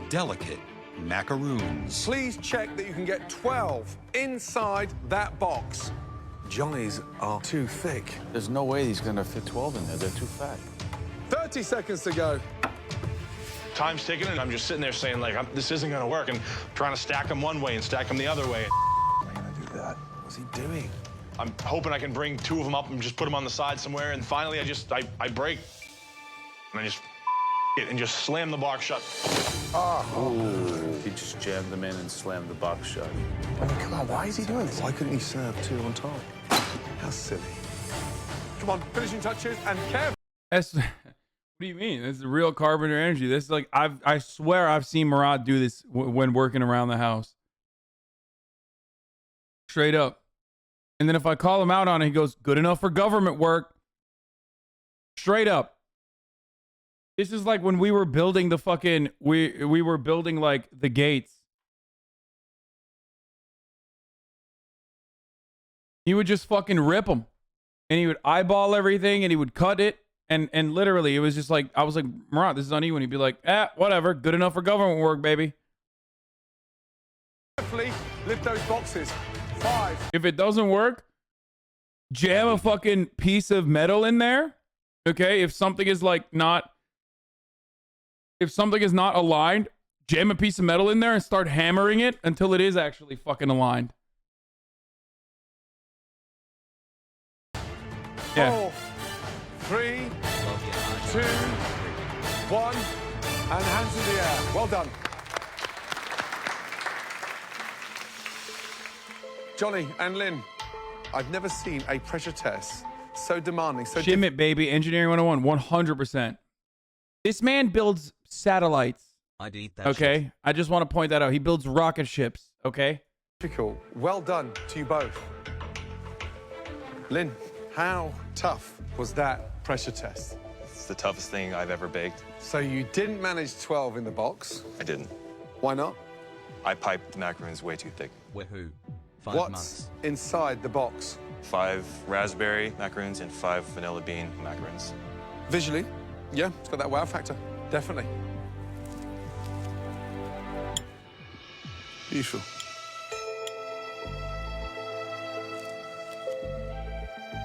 delicate macaroons. Please check that you can get 12 inside that box. Johnny's are too thick. There's no way he's gonna fit 12 in there. They're too fat. 30 seconds to go. Time's ticking, and I'm just sitting there saying, like, this isn't gonna work, and trying to stack them one way and stack them the other way. How am I gonna do that? What's he doing? I'm hoping I can bring 2 of them up and just put them on the side somewhere, and finally I break. And I just slam the box shut. Oh. He just jammed them in and slammed the box shut. I mean, come on, why is he doing this? Why couldn't he serve 2 on top? How silly. Come on, finishing touches, and Kev. That's, what do you mean? This is real carpenter energy. This is like, I swear I've seen Murad do this when working around the house. Straight up. And then if I call him out on it, he goes, good enough for government work. Straight up. This is like when we were building the fucking, we were building like the gates. He would just fucking rip them. And he would eyeball everything and he would cut it. And literally, it was just like, I was like, Murad, this is on you. And he'd be like, whatever. Good enough for government work, baby. Carefully lift those boxes. 5. If it doesn't work, jam a fucking piece of metal in there. Okay, if something is like not, if something is not aligned, jam a piece of metal in there and start hammering it until it is actually fucking aligned. Yeah. 4, 3, 2, 1, and hands in the air. Well done. Johnny and Lynn, I've never seen a pressure test so demanding, so Shim it, baby. Engineering 101, 100%. This man builds satellites. I'd eat that Okay? shit. I just want to point that out. He builds rocket ships, okay? difficult. Well done to you both. Lynn, how tough was that pressure test? It's the toughest thing I've ever baked. So you didn't manage 12 in the box. I didn't. Why not? I piped the macaroons way too thick. Woohoo. 5 What's months. inside the box? 5 raspberry macaroons and 5 vanilla bean macaroons. Visually, yeah, it's got that wow factor. Definitely. Beautiful.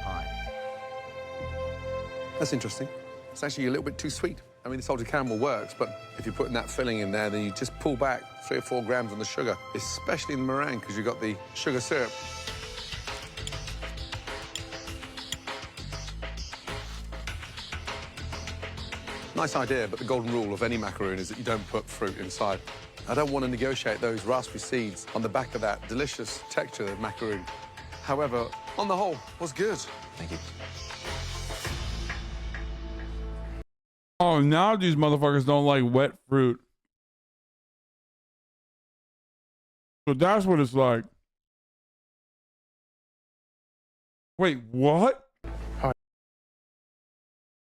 Hi. That's interesting. It's actually a little bit too sweet. I mean, the salted caramel works, but if you're putting that filling in there, then you just pull back 3 or 4 grams on the sugar, especially in the meringue, because you've got the sugar syrup. Nice idea, but the golden rule of any macaroon is that you don't put fruit inside. I don't want to negotiate those raspberry seeds on the back of that delicious texture of macaroon. However, on the whole, was good. Thank you. Oh, now these motherfuckers don't like wet fruit. So that's what it's like. Wait, what?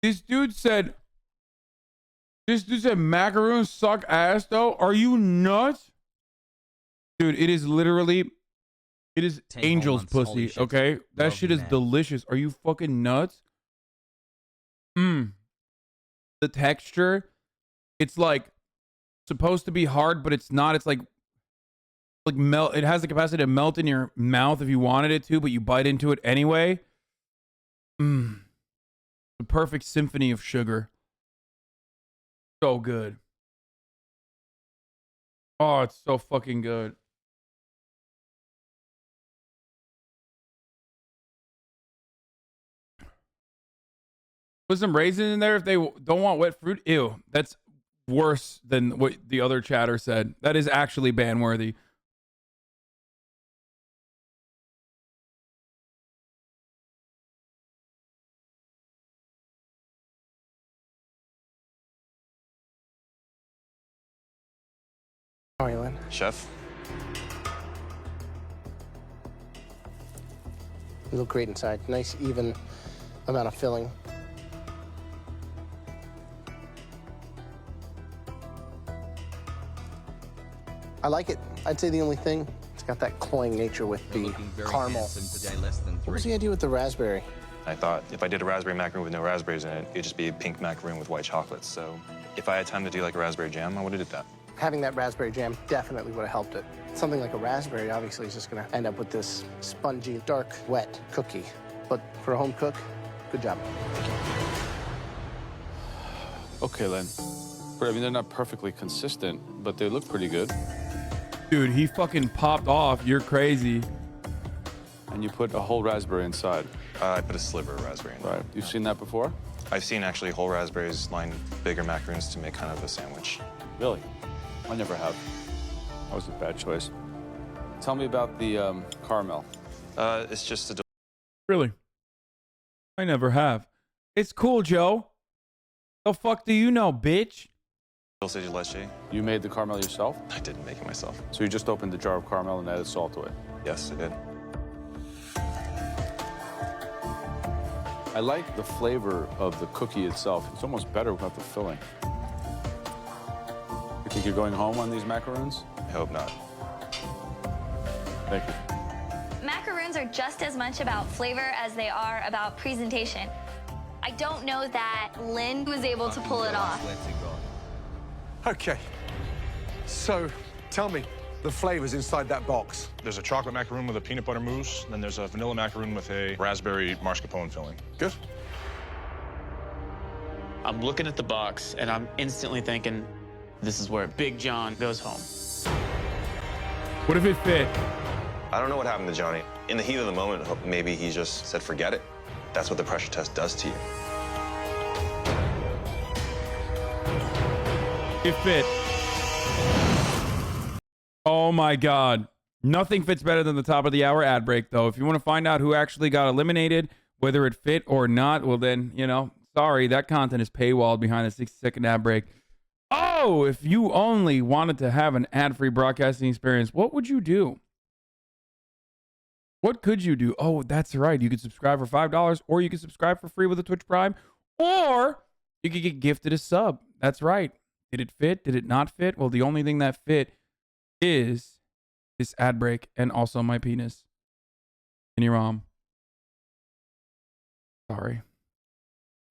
This dude said macaroons suck ass though? Are you nuts? Dude, it is literally, it is angel's pussy, okay? That shit is delicious. Are you fucking nuts? The texture, it's like supposed to be hard, but it's not. It's like melt. It has the capacity to melt in your mouth if you wanted it to, but you bite into it anyway. The perfect symphony of sugar. So good. Oh, it's so fucking good. Put some raisins in there if they don't want wet fruit. Ew, that's worse than what the other chatter said. That is actually ban-worthy. How are you, Lynn? Chef? You look great inside. Nice, even amount of filling. I like it. I'd say the only thing, it's got that cloying nature with the caramel. Today, less than 3. What was the idea with the raspberry? I thought if I did a raspberry macaroon with no raspberries in it, it'd just be a pink macaroon with white chocolate. So if I had time to do like a raspberry jam, I would have did that. Having that raspberry jam definitely would have helped it. Something like a raspberry obviously is just gonna end up with this spongy, dark, wet cookie. But for a home cook, good job. Okay, Len. I mean, they're not perfectly consistent, but they look pretty good. Dude, he fucking popped off. You're crazy. And you put a whole raspberry inside. I put a sliver of raspberry in there. Right. You've seen that before? I've seen actually whole raspberries line bigger macaroons to make kind of a sandwich. Really? I never have. That was a bad choice. Tell me about the caramel. It's just a... Really? I never have. It's cool, Joe. The fuck do you know, bitch? Dulce de leche. You made the caramel yourself? I didn't make it myself. So you just opened the jar of caramel and added salt to it? Yes, I did. I like the flavor of the cookie itself. It's almost better without the filling. You think you're going home on these macaroons? I hope not. Thank you. Macaroons are just as much about flavor as they are about presentation. I don't know that Lynn was able to pull it off. Okay. So, tell me, the flavors inside that box. There's a chocolate macaroon with a peanut butter mousse, then there's a vanilla macaroon with a raspberry mascarpone filling. Good. I'm looking at the box, and I'm instantly thinking, this is where Big John goes home. What if it fit? I don't know what happened to Johnny. In the heat of the moment, maybe he just said, forget it. That's what the pressure test does to you. It fit. Oh my God. Nothing fits better than the top of the hour ad break, though. If you want to find out who actually got eliminated, whether it fit or not, well then, you know, sorry, that content is paywalled behind the 60-second ad break. Oh, if you only wanted to have an ad-free broadcasting experience, what would you do? What could you do? Oh, that's right. You could subscribe for $5, or you could subscribe for free with a Twitch Prime, or you could get gifted a sub. That's right. Did it fit? Did it not fit? Well, the only thing that fit is this ad break and also my penis. And your mom. Sorry.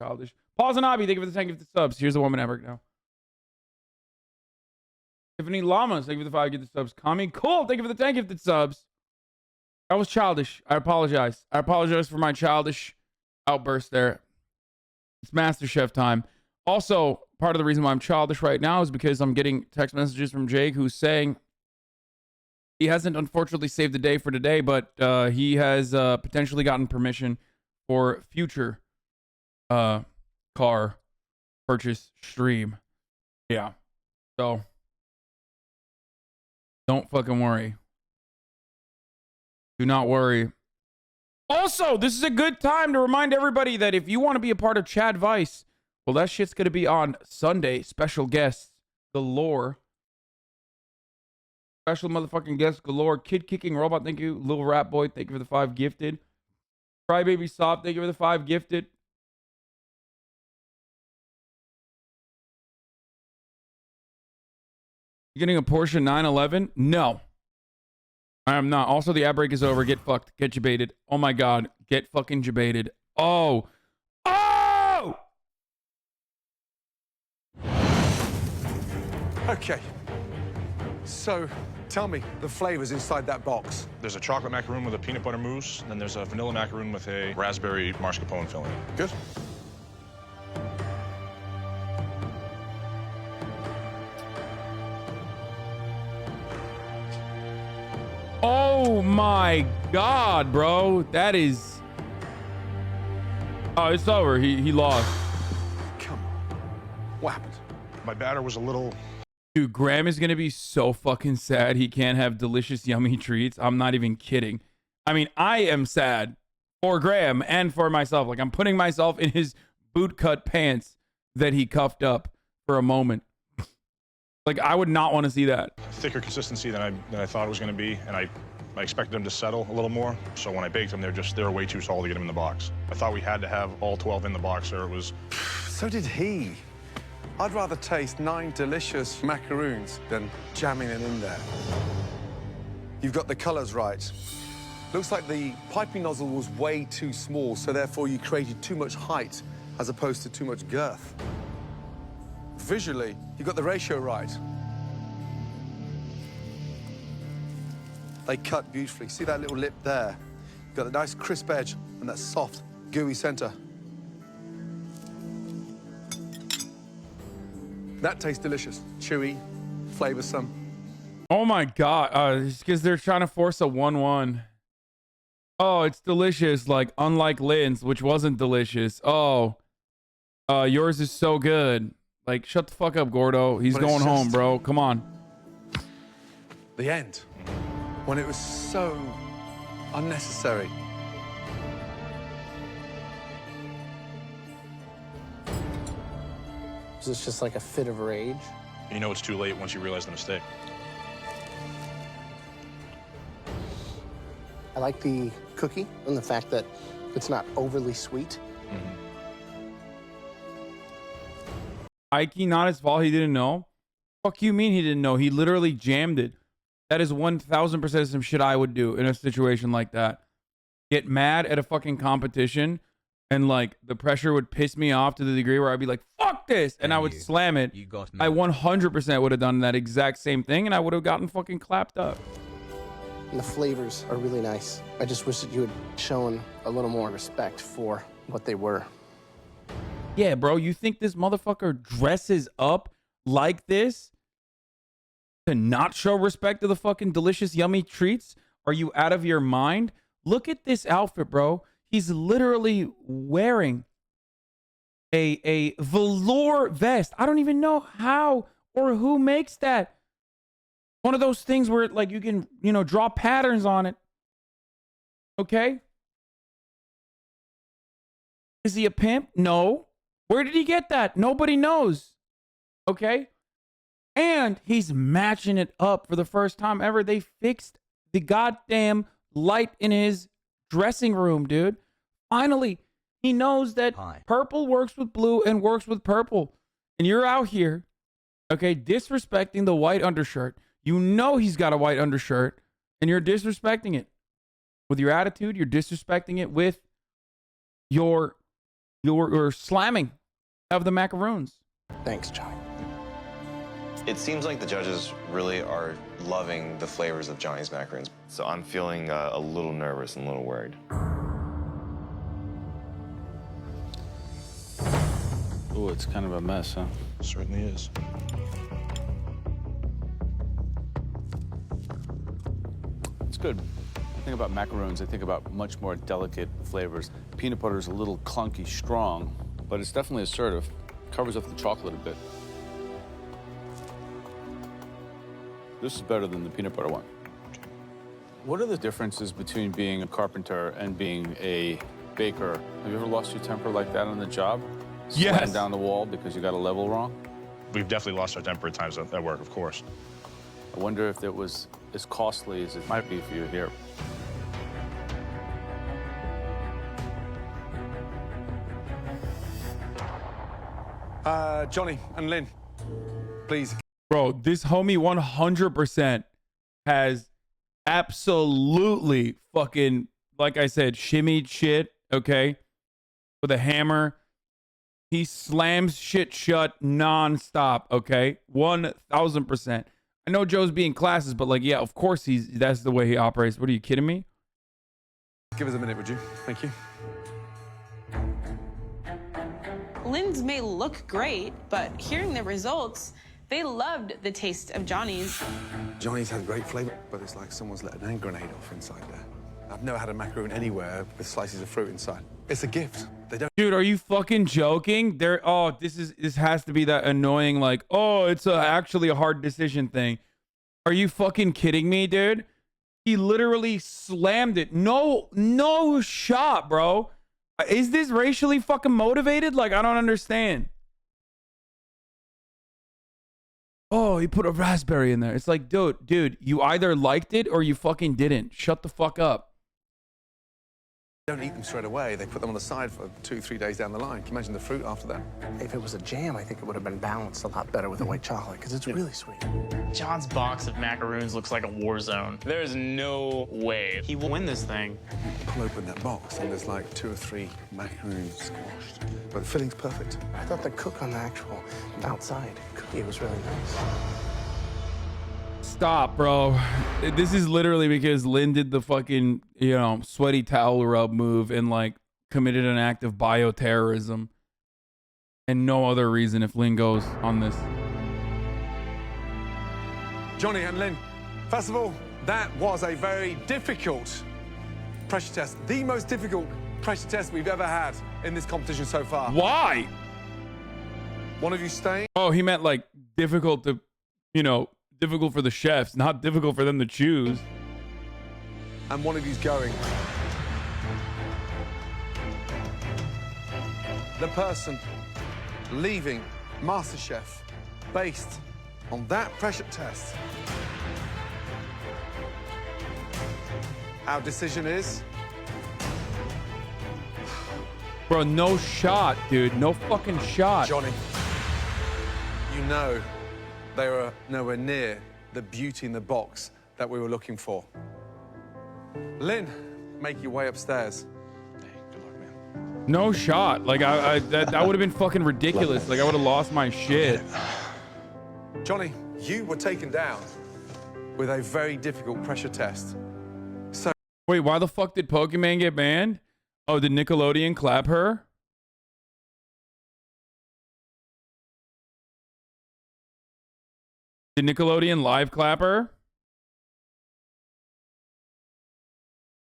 Childish. Hasanabi, thank you for the 10 gifted subs. Here's the woman ad break now. Tiffany Lamas, thank you for the 5 gifted subs. Kami, cool, thank you for the 10 gifted subs. That was childish. I apologize. I apologize for my childish outburst there. It's MasterChef time. Also, part of the reason why I'm childish right now is because I'm getting text messages from Jake who's saying he hasn't unfortunately saved the day for today, but he has potentially gotten permission for future car purchase stream. Yeah. So don't fucking worry. Do not worry. Also, this is a good time to remind everybody that if you want to be a part of Chad Vice, well, that shit's going to be on Sunday. Special guests galore. Special motherfucking guests galore. Kid Kicking Robot, thank you. Little Rat Boy, thank you for the 5 gifted. Crybaby Soft, thank you for the 5 gifted. You getting a Porsche 911? No. I am not. Also, the ad break is over. Get fucked. Get jebaited. Oh my God. Get fucking jebaited. Oh. Oh! Okay. So, tell me the flavors inside that box. There's a chocolate macaroon with a peanut butter mousse, then there's a vanilla macaroon with a raspberry mascarpone filling. Good. Oh my God, bro. That is... Oh, it's over. He lost. Come on. What happened? My batter was a little... Dude, Graham is going to be so fucking sad he can't have delicious, yummy treats. I'm not even kidding. I mean, I am sad for Graham and for myself. Like, I'm putting myself in his bootcut pants that he cuffed up for a moment. Like, I would not want to see that. Thicker consistency than I thought it was going to be, and I expected them to settle a little more. So when I baked them, they were way too tall to get them in the box. I thought we had to have all 12 in the box, or it was... So did he. I'd rather taste 9 delicious macaroons than jamming it in there. You've got the colors right. Looks like the piping nozzle was way too small, so therefore you created too much height as opposed to too much girth. Visually, you got the ratio right. They cut beautifully. See that little lip there? You've got the nice crisp edge and that soft, gooey center. That tastes delicious. Chewy, flavorsome. Oh my God. It's because they're trying to force a 1-1. Oh, it's delicious. Like, unlike Lynn's, which wasn't delicious. Oh, yours is so good. Like, shut the fuck up, Gordo. He's going home, bro. Come on. The end. When it was so unnecessary. Was this just like a fit of rage? You know it's too late once you realize the mistake. I like the cookie and the fact that it's not overly sweet. Ike, not his fault. He didn't know. Fuck you mean he didn't know? He literally jammed it. That is 1000% some shit I would do in a situation like that. Get mad at a fucking competition and like the pressure would piss me off to the degree where I'd be like, fuck fuck this, and I would slam it. I 100% would have done that exact same thing, and I would have gotten fucking clapped up. And the flavors are really nice. I just wish that you had shown a little more respect for what they were. Yeah, bro, you think this motherfucker dresses up like this to not show respect to the fucking delicious, yummy treats? Are you out of your mind? Look at this outfit, bro. He's literally wearing a velour vest. I don't even know how or who makes that. One of those things where like you can, you know, draw patterns on it. Okay? Is he a pimp? No. Where did he get that? Nobody knows. Okay? And he's matching it up for the first time ever. They fixed the goddamn light in his dressing room, dude. Finally, he knows that purple works with blue and works with purple. And you're out here, okay, disrespecting the white undershirt. You know he's got a white undershirt, and you're disrespecting it. With your attitude, you're disrespecting it with your slamming of the macaroons. Thanks, Johnny. It seems like the judges really are loving the flavors of Johnny's macaroons. So I'm feeling a little nervous and a little worried. Oh, it's kind of a mess, huh? Certainly is. It's good. I think about macaroons, I think about much more delicate flavors. Peanut butter is a little clunky strong, but it's definitely assertive. Covers up the chocolate a bit. This is better than the peanut butter one. What are the differences between being a carpenter and being a baker? Have you ever lost your temper like that on the job? Yes. Slam down the wall because you got a level wrong? We've definitely lost our temper at times at work, of course. I wonder if it was as costly as it might be for you here. Johnny and Lynn, please. Bro, this homie 100% has absolutely fucking, like I said, shimmied shit, okay? With a hammer. He slams shit shut nonstop, okay? 1,000%. I know Joe's being classes, but like, yeah, of course that's the way he operates. What, are you kidding me? Give us a minute, would you? Thank you. Lynn's may look great, but hearing the results, they loved the taste of Johnny's. Johnny's had great flavor, but it's like someone's let an hand grenade off inside there. I've never had a macaroon anywhere with slices of fruit inside. It's a gift. They don't. Dude, are you fucking joking? This has to be that annoying, like, oh, it's actually a hard decision thing. Are you fucking kidding me, dude? He literally slammed it. No shot, bro. Is this racially fucking motivated? Like, I don't understand. Oh, he put a raspberry in there. It's like, dude, you either liked it or you fucking didn't. Shut the fuck up. Don't eat them straight away. They put them on the side for 2-3 days down the line. Can you imagine the fruit after that? If it was a jam, I think it would have been balanced a lot better with the white chocolate, because it's really sweet. John's box of macaroons looks like a war zone. There's no way he will win this thing. Pull open that box and there's like 2 or 3 macaroons squashed. But the filling's perfect. I thought the cook on the actual outside cookie was really nice. Stop, bro. This is literally because Lynn did the fucking, sweaty towel rub move and like committed an act of bioterrorism. And no other reason if Lynn goes on this. Johnny and Lynn, first of all, that was a very difficult pressure test. The most difficult pressure test we've ever had in this competition so far. Why? One of you staying? Oh, he meant like difficult to, difficult for the chefs, not difficult for them to choose. And one of you's going. The person leaving MasterChef based on that pressure test. Our decision is... Bro, no shot, dude. No fucking shot. Johnny, you know they were nowhere near the beauty in the box that we were looking for. Lynn, make your way upstairs. Hey, good luck, man. No shot. Like that would have been fucking ridiculous. Like I would have lost my shit. Johnny, you were taken down with a very difficult pressure test. So Wait, why the fuck did Pokemon get banned? Oh, did Nickelodeon clap her? Did Nickelodeon live clap her?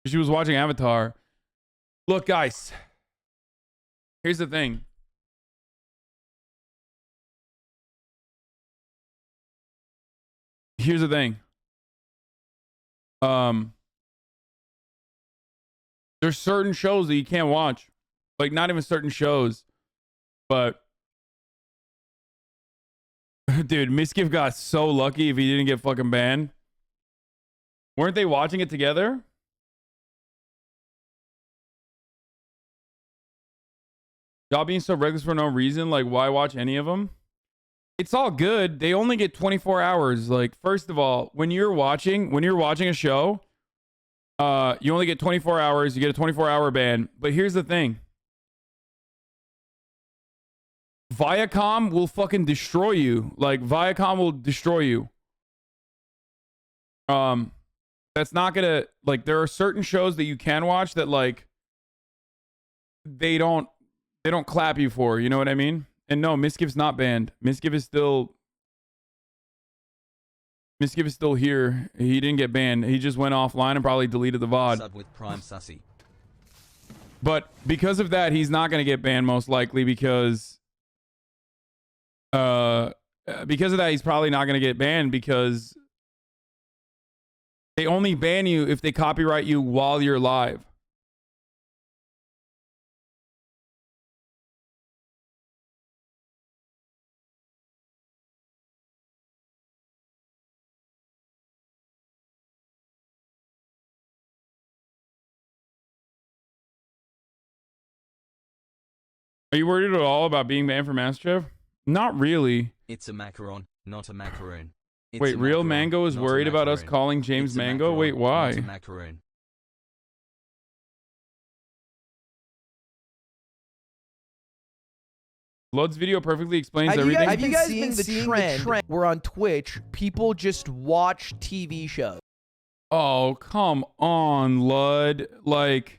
She was watching Avatar. Look, guys. Here's the thing. Here's the thing. There's certain shows that you can't watch. Like, not even certain shows. But dude, Misgift got so lucky if he didn't get fucking banned. Weren't they watching it together? Y'all being so reckless for no reason. Like, why watch any of them? It's all good. They only get 24 hours. Like, first of all, when you're watching a show, you only get 24 hours. You get a 24-hour ban. But here's the thing. Viacom will fucking destroy you. Like, Viacom will destroy you. That's not gonna, like, there are certain shows that you can watch that, like, they don't clap you for, you know what I mean? And no, Misgift's not banned. Misgift is still here. He didn't get banned. He just went offline and probably deleted the VOD. Sub with Prime Sussy. But because of that, he's not going to get banned most likely because of that, he's probably not going to get banned because they only ban you if they copyright you while you're live. Are you worried at all about being banned from MasterChef? Not really. It's a macaron, not a macaroon. It's Wait, a Real macaron, Mango is not a worried about us macaroon. calling James It's a Mango? macaron, Wait, why? not a macaroon. Blood's video perfectly explains everything. Have you guys been seeing the trend where on Twitch, people just watch TV shows? Oh, come on, Lud. Like,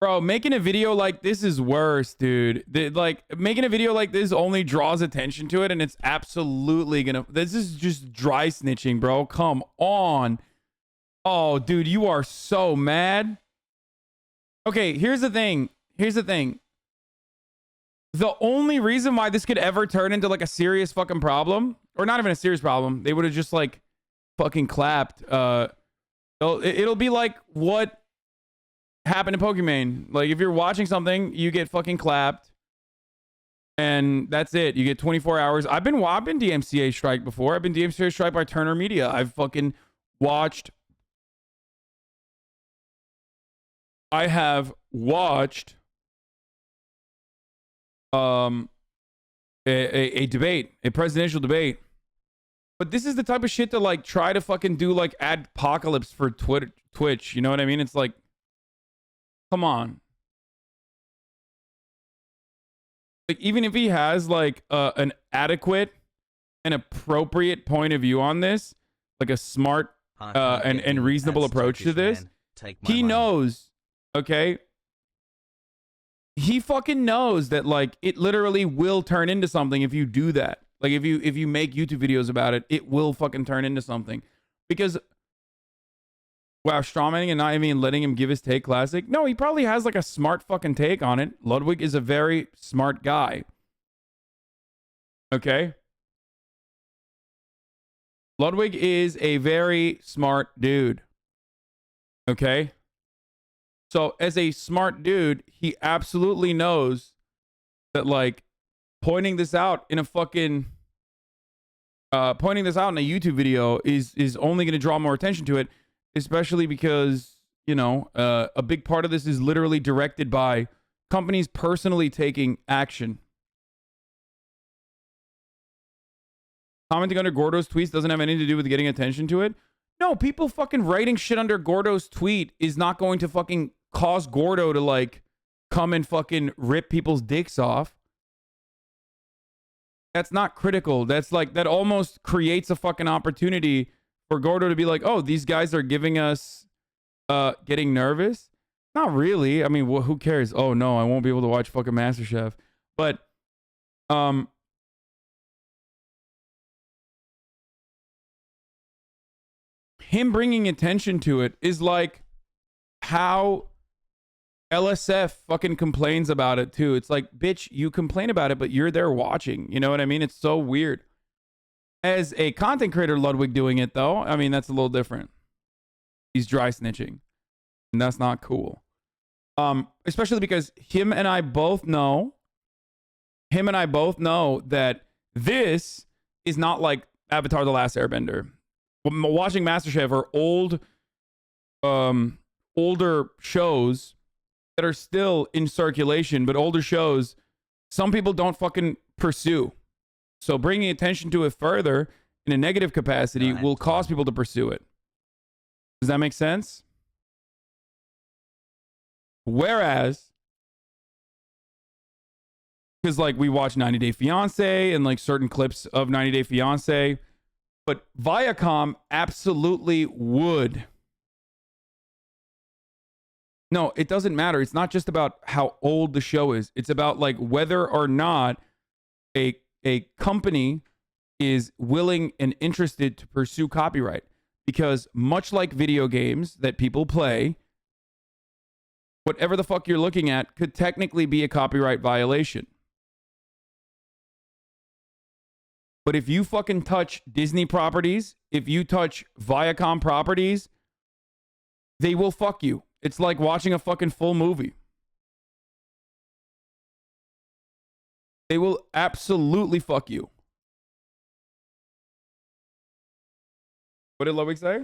bro, making a video like this is worse, dude. Like, making a video like this only draws attention to it, and it's absolutely gonna... This is just dry snitching, bro. Come on. Oh, dude, you are so mad. Okay, here's the thing. Here's the thing. The only reason why this could ever turn into, like, a serious fucking problem, or not even a serious problem, they would have just, like, fucking clapped. It'll be like what happened in Pokemon. Like, if you're watching something, you get fucking clapped, and that's it. You get 24 hours. I've been DMCA strike before. I've been DMCA strike by Turner Media. I've fucking watched. I have watched a debate, a presidential debate. But this is the type of shit to, like, try to fucking do, like, Adpocalypse for Twitch. You know what I mean? It's like, come on. Like, even if he has, like, an adequate and appropriate point of view on this, like a smart and reasonable approach to this, he knows, okay? He fucking knows that, like, it literally will turn into something if you do that. Like, if you make YouTube videos about it, it will fucking turn into something. Because, wow, strawmanning and not even letting him give his take classic. No, he probably has, like, a smart fucking take on it. Ludwig is a very smart guy. Okay? Ludwig is a very smart dude. Okay? So, as a smart dude, he absolutely knows that, like, pointing this out in a fucking YouTube video is only going to draw more attention to it, especially because, you know, a big part of this is literally directed by companies personally taking action. Commenting under Gordo's tweets doesn't have anything to do with getting attention to it. No, people fucking writing shit under Gordo's tweet is not going to fucking cause Gordo to, like, come and fucking rip people's dicks off. That's not critical. That's like, that almost creates a fucking opportunity for Gordo to be like, oh, these guys are giving us, getting nervous. Not really. I mean, who cares? Oh no, I won't be able to watch fucking MasterChef. But, him bringing attention to it is like how LSF fucking complains about it too. It's like, bitch, you complain about it, but you're there watching. You know what I mean? It's so weird. As a content creator, Ludwig doing it though, I mean, that's a little different. He's dry snitching, and that's not cool. Especially because him and I both know that this is not like Avatar: The Last Airbender. Watching MasterChef are older shows that are still in circulation, but older shows some people don't fucking pursue. So bringing attention to it further in a negative capacity will cause people to pursue it. Does that make sense? Whereas, because like we watch 90 Day Fiance and like certain clips of 90 Day Fiance, but Viacom absolutely would. No, it doesn't matter. It's not just about how old the show is. It's about like whether or not a company is willing and interested to pursue copyright. Because much like video games that people play, whatever the fuck you're looking at could technically be a copyright violation. But if you fucking touch Disney properties, if you touch Viacom properties, they will fuck you. It's like watching a fucking full movie. They will absolutely fuck you. What did Ludwig say?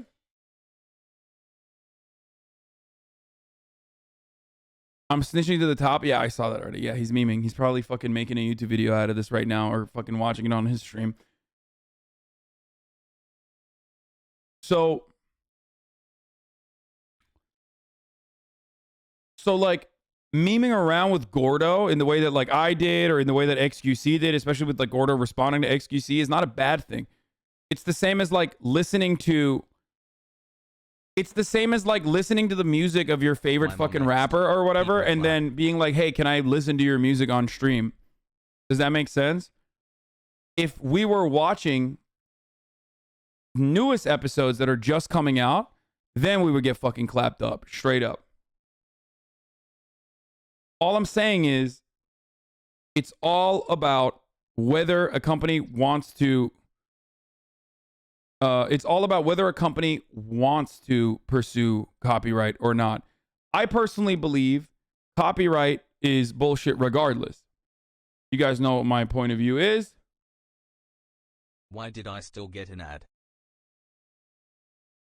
I'm snitching to the top. Yeah, I saw that already. Yeah, he's memeing. He's probably fucking making a YouTube video out of this right now or fucking watching it on his stream. So like memeing around with Gordo in the way that like I did or in the way that XQC did, especially with like Gordo responding to XQC, is not a bad thing. It's the same as like listening to the music of your favorite fucking rapper or whatever, and then being like, hey, can I listen to your music on stream? Does that make sense? If we were watching newest episodes that are just coming out, then we would get fucking clapped up, straight up. All I'm saying is, it's all about whether a company wants to pursue copyright or not. I personally believe copyright is bullshit regardless. You guys know what my point of view is. Why did I still get an ad?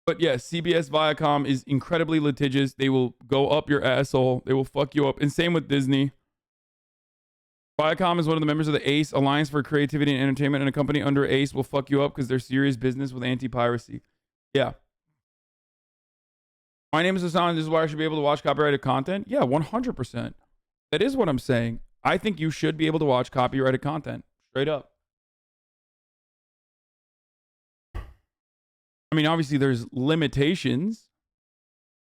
But yes, CBS Viacom is incredibly litigious. They will go up your asshole. They will fuck you up. And same with Disney. Viacom is one of the members of the ACE, Alliance for Creativity and Entertainment, and a company under ACE will fuck you up because they're serious business with anti-piracy. Yeah. My name is Hasan. This is why I should be able to watch copyrighted content. Yeah, 100%. That is what I'm saying. I think you should be able to watch copyrighted content. Straight up. I mean, obviously there's limitations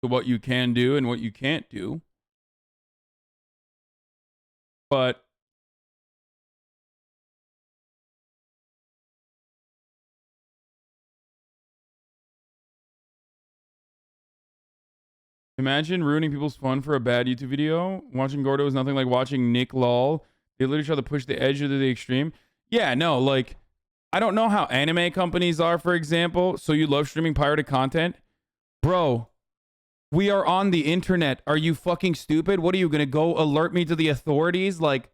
to what you can do and what you can't do. But imagine ruining people's fun for a bad YouTube video. Watching Gordo is nothing like watching Nick Lol. They literally try to push the edge to the extreme. Yeah, no, like, I don't know how anime companies are, for example. So you love streaming pirated content? Bro, we are on the internet. Are you fucking stupid? What are you going to go alert me to the authorities? Like,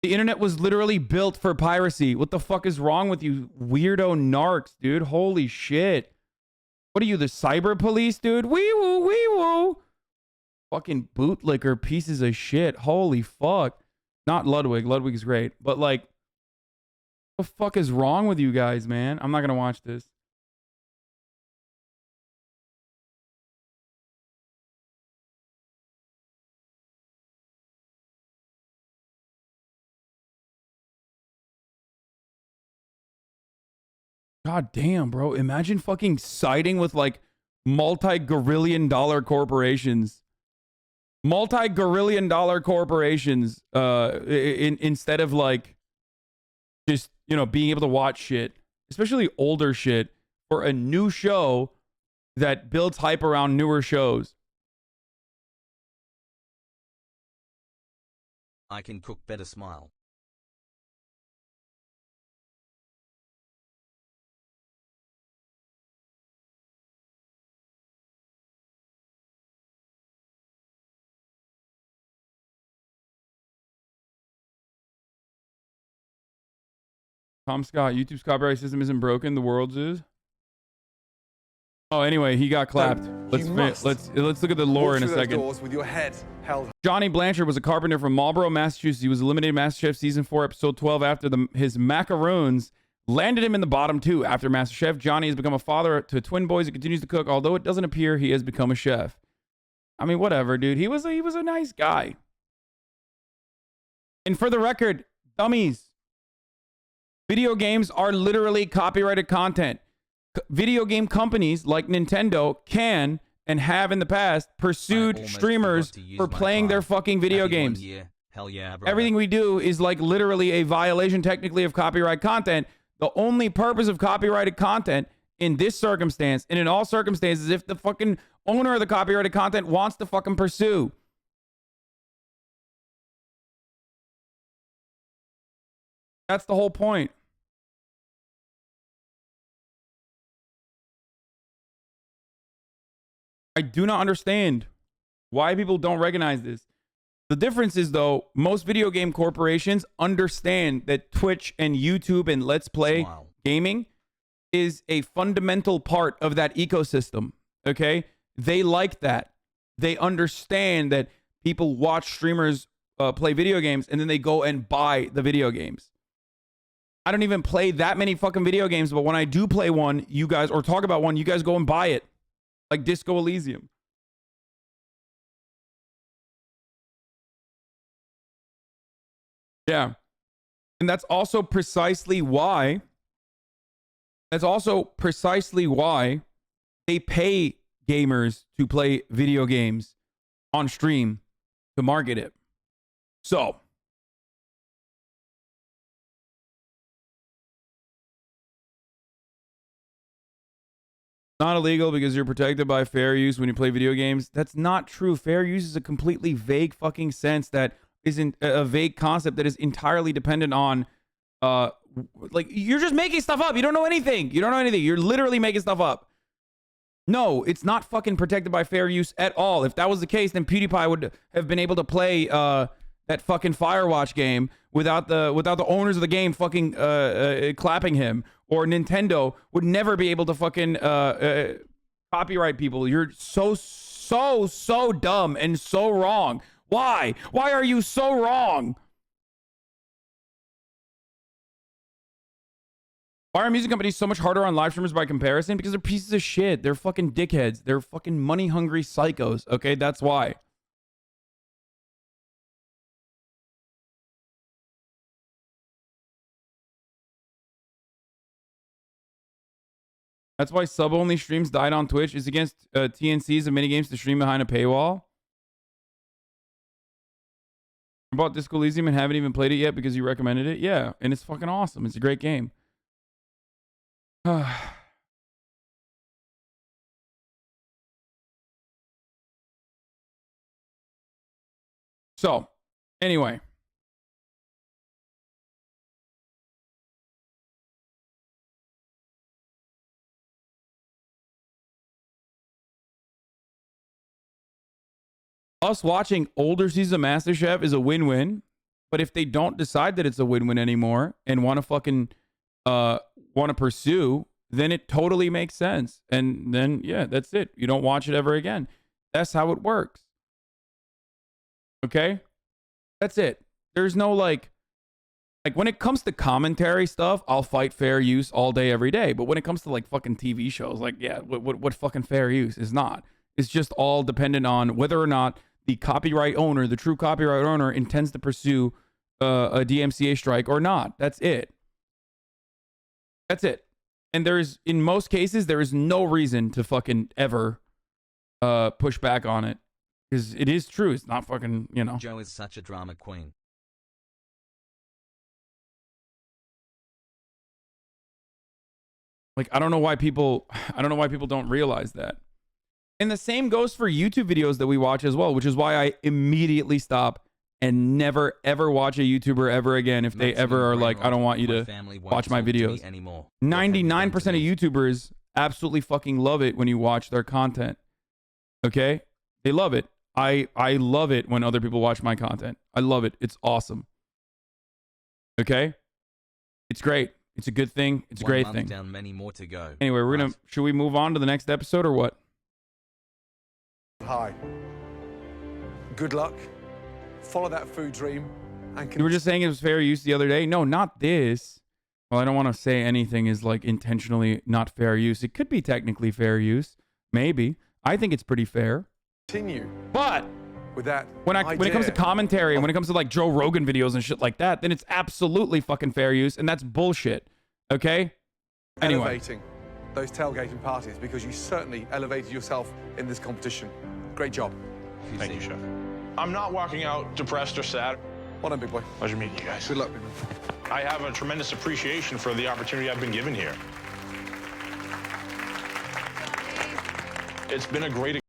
the internet was literally built for piracy. What the fuck is wrong with you weirdo narcs, dude? Holy shit. What are you, the cyber police, dude? Wee woo, wee woo. Fucking bootlicker pieces of shit. Holy fuck. Not Ludwig. Ludwig's great. But like, what the fuck is wrong with you guys, man? I'm not going to watch this. God damn, bro. Imagine fucking siding with like multi-gorillion dollar corporations. Multi-gorillion dollar corporations instead of like just, you know, being able to watch shit, especially older shit, for a new show that builds hype around newer shows. I can cook better, smile. Tom Scott, YouTube's copyright system isn't broken. The world's is. Oh, anyway, he got clapped. Let's look at the lore in a second. With your head held. Johnny Blanchard was a carpenter from Marlborough, Massachusetts. He was eliminated in MasterChef season 4, episode 12 after his macaroons landed him in the bottom 2. After MasterChef, Johnny has become a father to twin boys and continues to cook. Although it doesn't appear he has become a chef. I mean, whatever, dude. He was a nice guy. And for the record, dummies, video games are literally copyrighted content. Video game companies like Nintendo can and have in the past pursued streamers for playing their fucking video games. Hell yeah, bro. Everything we do is like literally a violation technically of copyright content. The only purpose of copyrighted content in this circumstance and in all circumstances is if the fucking owner of the copyrighted content wants to fucking pursue. That's the whole point. I do not understand why people don't recognize this. The difference is, though, most video game corporations understand that Twitch and YouTube and Let's Play gaming is a fundamental part of that ecosystem. Okay? They like that. They understand that people watch streamers play video games and then they go and buy the video games. I don't even play that many fucking video games, but when I do play one, you guys, or talk about one, you guys go and buy it. Like Disco Elysium. Yeah. And that's also precisely why they pay gamers to play video games on stream to market it. So, not illegal because you're protected by fair use when you play video games. That's not true. Fair use is a completely vague fucking sense that isn't a vague concept that is entirely dependent on like you're just making stuff up. You don't know anything. You're literally making stuff up. No, it's not fucking protected by fair use at all. If that was the case, then PewDiePie would have been able to play that fucking Firewatch game without the owners of the game fucking clapping him. Or Nintendo would never be able to fucking copyright people. You're so dumb and so wrong. Why? Why are you so wrong? Why are music companies so much harder on live streamers by comparison? Because they're pieces of shit. They're fucking dickheads. They're fucking money-hungry psychos. Okay, that's why. That's why sub-only streams died on Twitch. Is against TNCs and minigames to stream behind a paywall. I bought Disco Elysium and haven't even played it yet because you recommended it. Yeah, and it's fucking awesome. It's a great game. So, anyway. Us watching older seasons of MasterChef is a win-win, but if they don't decide that it's a win-win anymore and want to fucking want to pursue, then it totally makes sense. And then yeah, that's it. You don't watch it ever again. That's how it works. Okay? That's it. There's no like when it comes to commentary stuff, I'll fight fair use all day every day. But when it comes to like fucking TV shows, like yeah, what fucking fair use is not. It's just all dependent on whether or not the copyright owner, the true copyright owner, intends to pursue a DMCA strike or not. That's it. That's it. And in most cases, there is no reason to fucking ever push back on it. Because it is true. It's not fucking, you know. Joe is such a drama queen. Like, I don't know why people don't realize that. And the same goes for YouTube videos that we watch as well, which is why I immediately stop and never ever watch a YouTuber ever again if they ever are like, I don't want you to watch my videos. 99% of YouTubers absolutely fucking love it when you watch their content. Okay? They love it. I love it when other people watch my content. I love it. It's awesome. Okay? It's great. It's a good thing. It's a great thing. Down, many more to go. Anyway, should we move on to the next episode or what? Hi. Good luck. Follow that food dream. And You were just saying it was fair use the other day. No, not this. Well, I don't want to say anything is like intentionally not fair use. It could be technically fair use. Maybe. I think it's pretty fair. Continue. But with that, when it comes to commentary and when it comes to like Joe Rogan videos and shit like that, then it's absolutely fucking fair use, and that's bullshit. Okay? Anyway. Elevating those tailgating parties, because you certainly elevated yourself in this competition. Great job. Thank you, Chef. I'm not walking out depressed or sad. Well done, big boy. Pleasure meeting you guys. Good luck, big boy. I have a tremendous appreciation for the opportunity I've been given here. It's been a great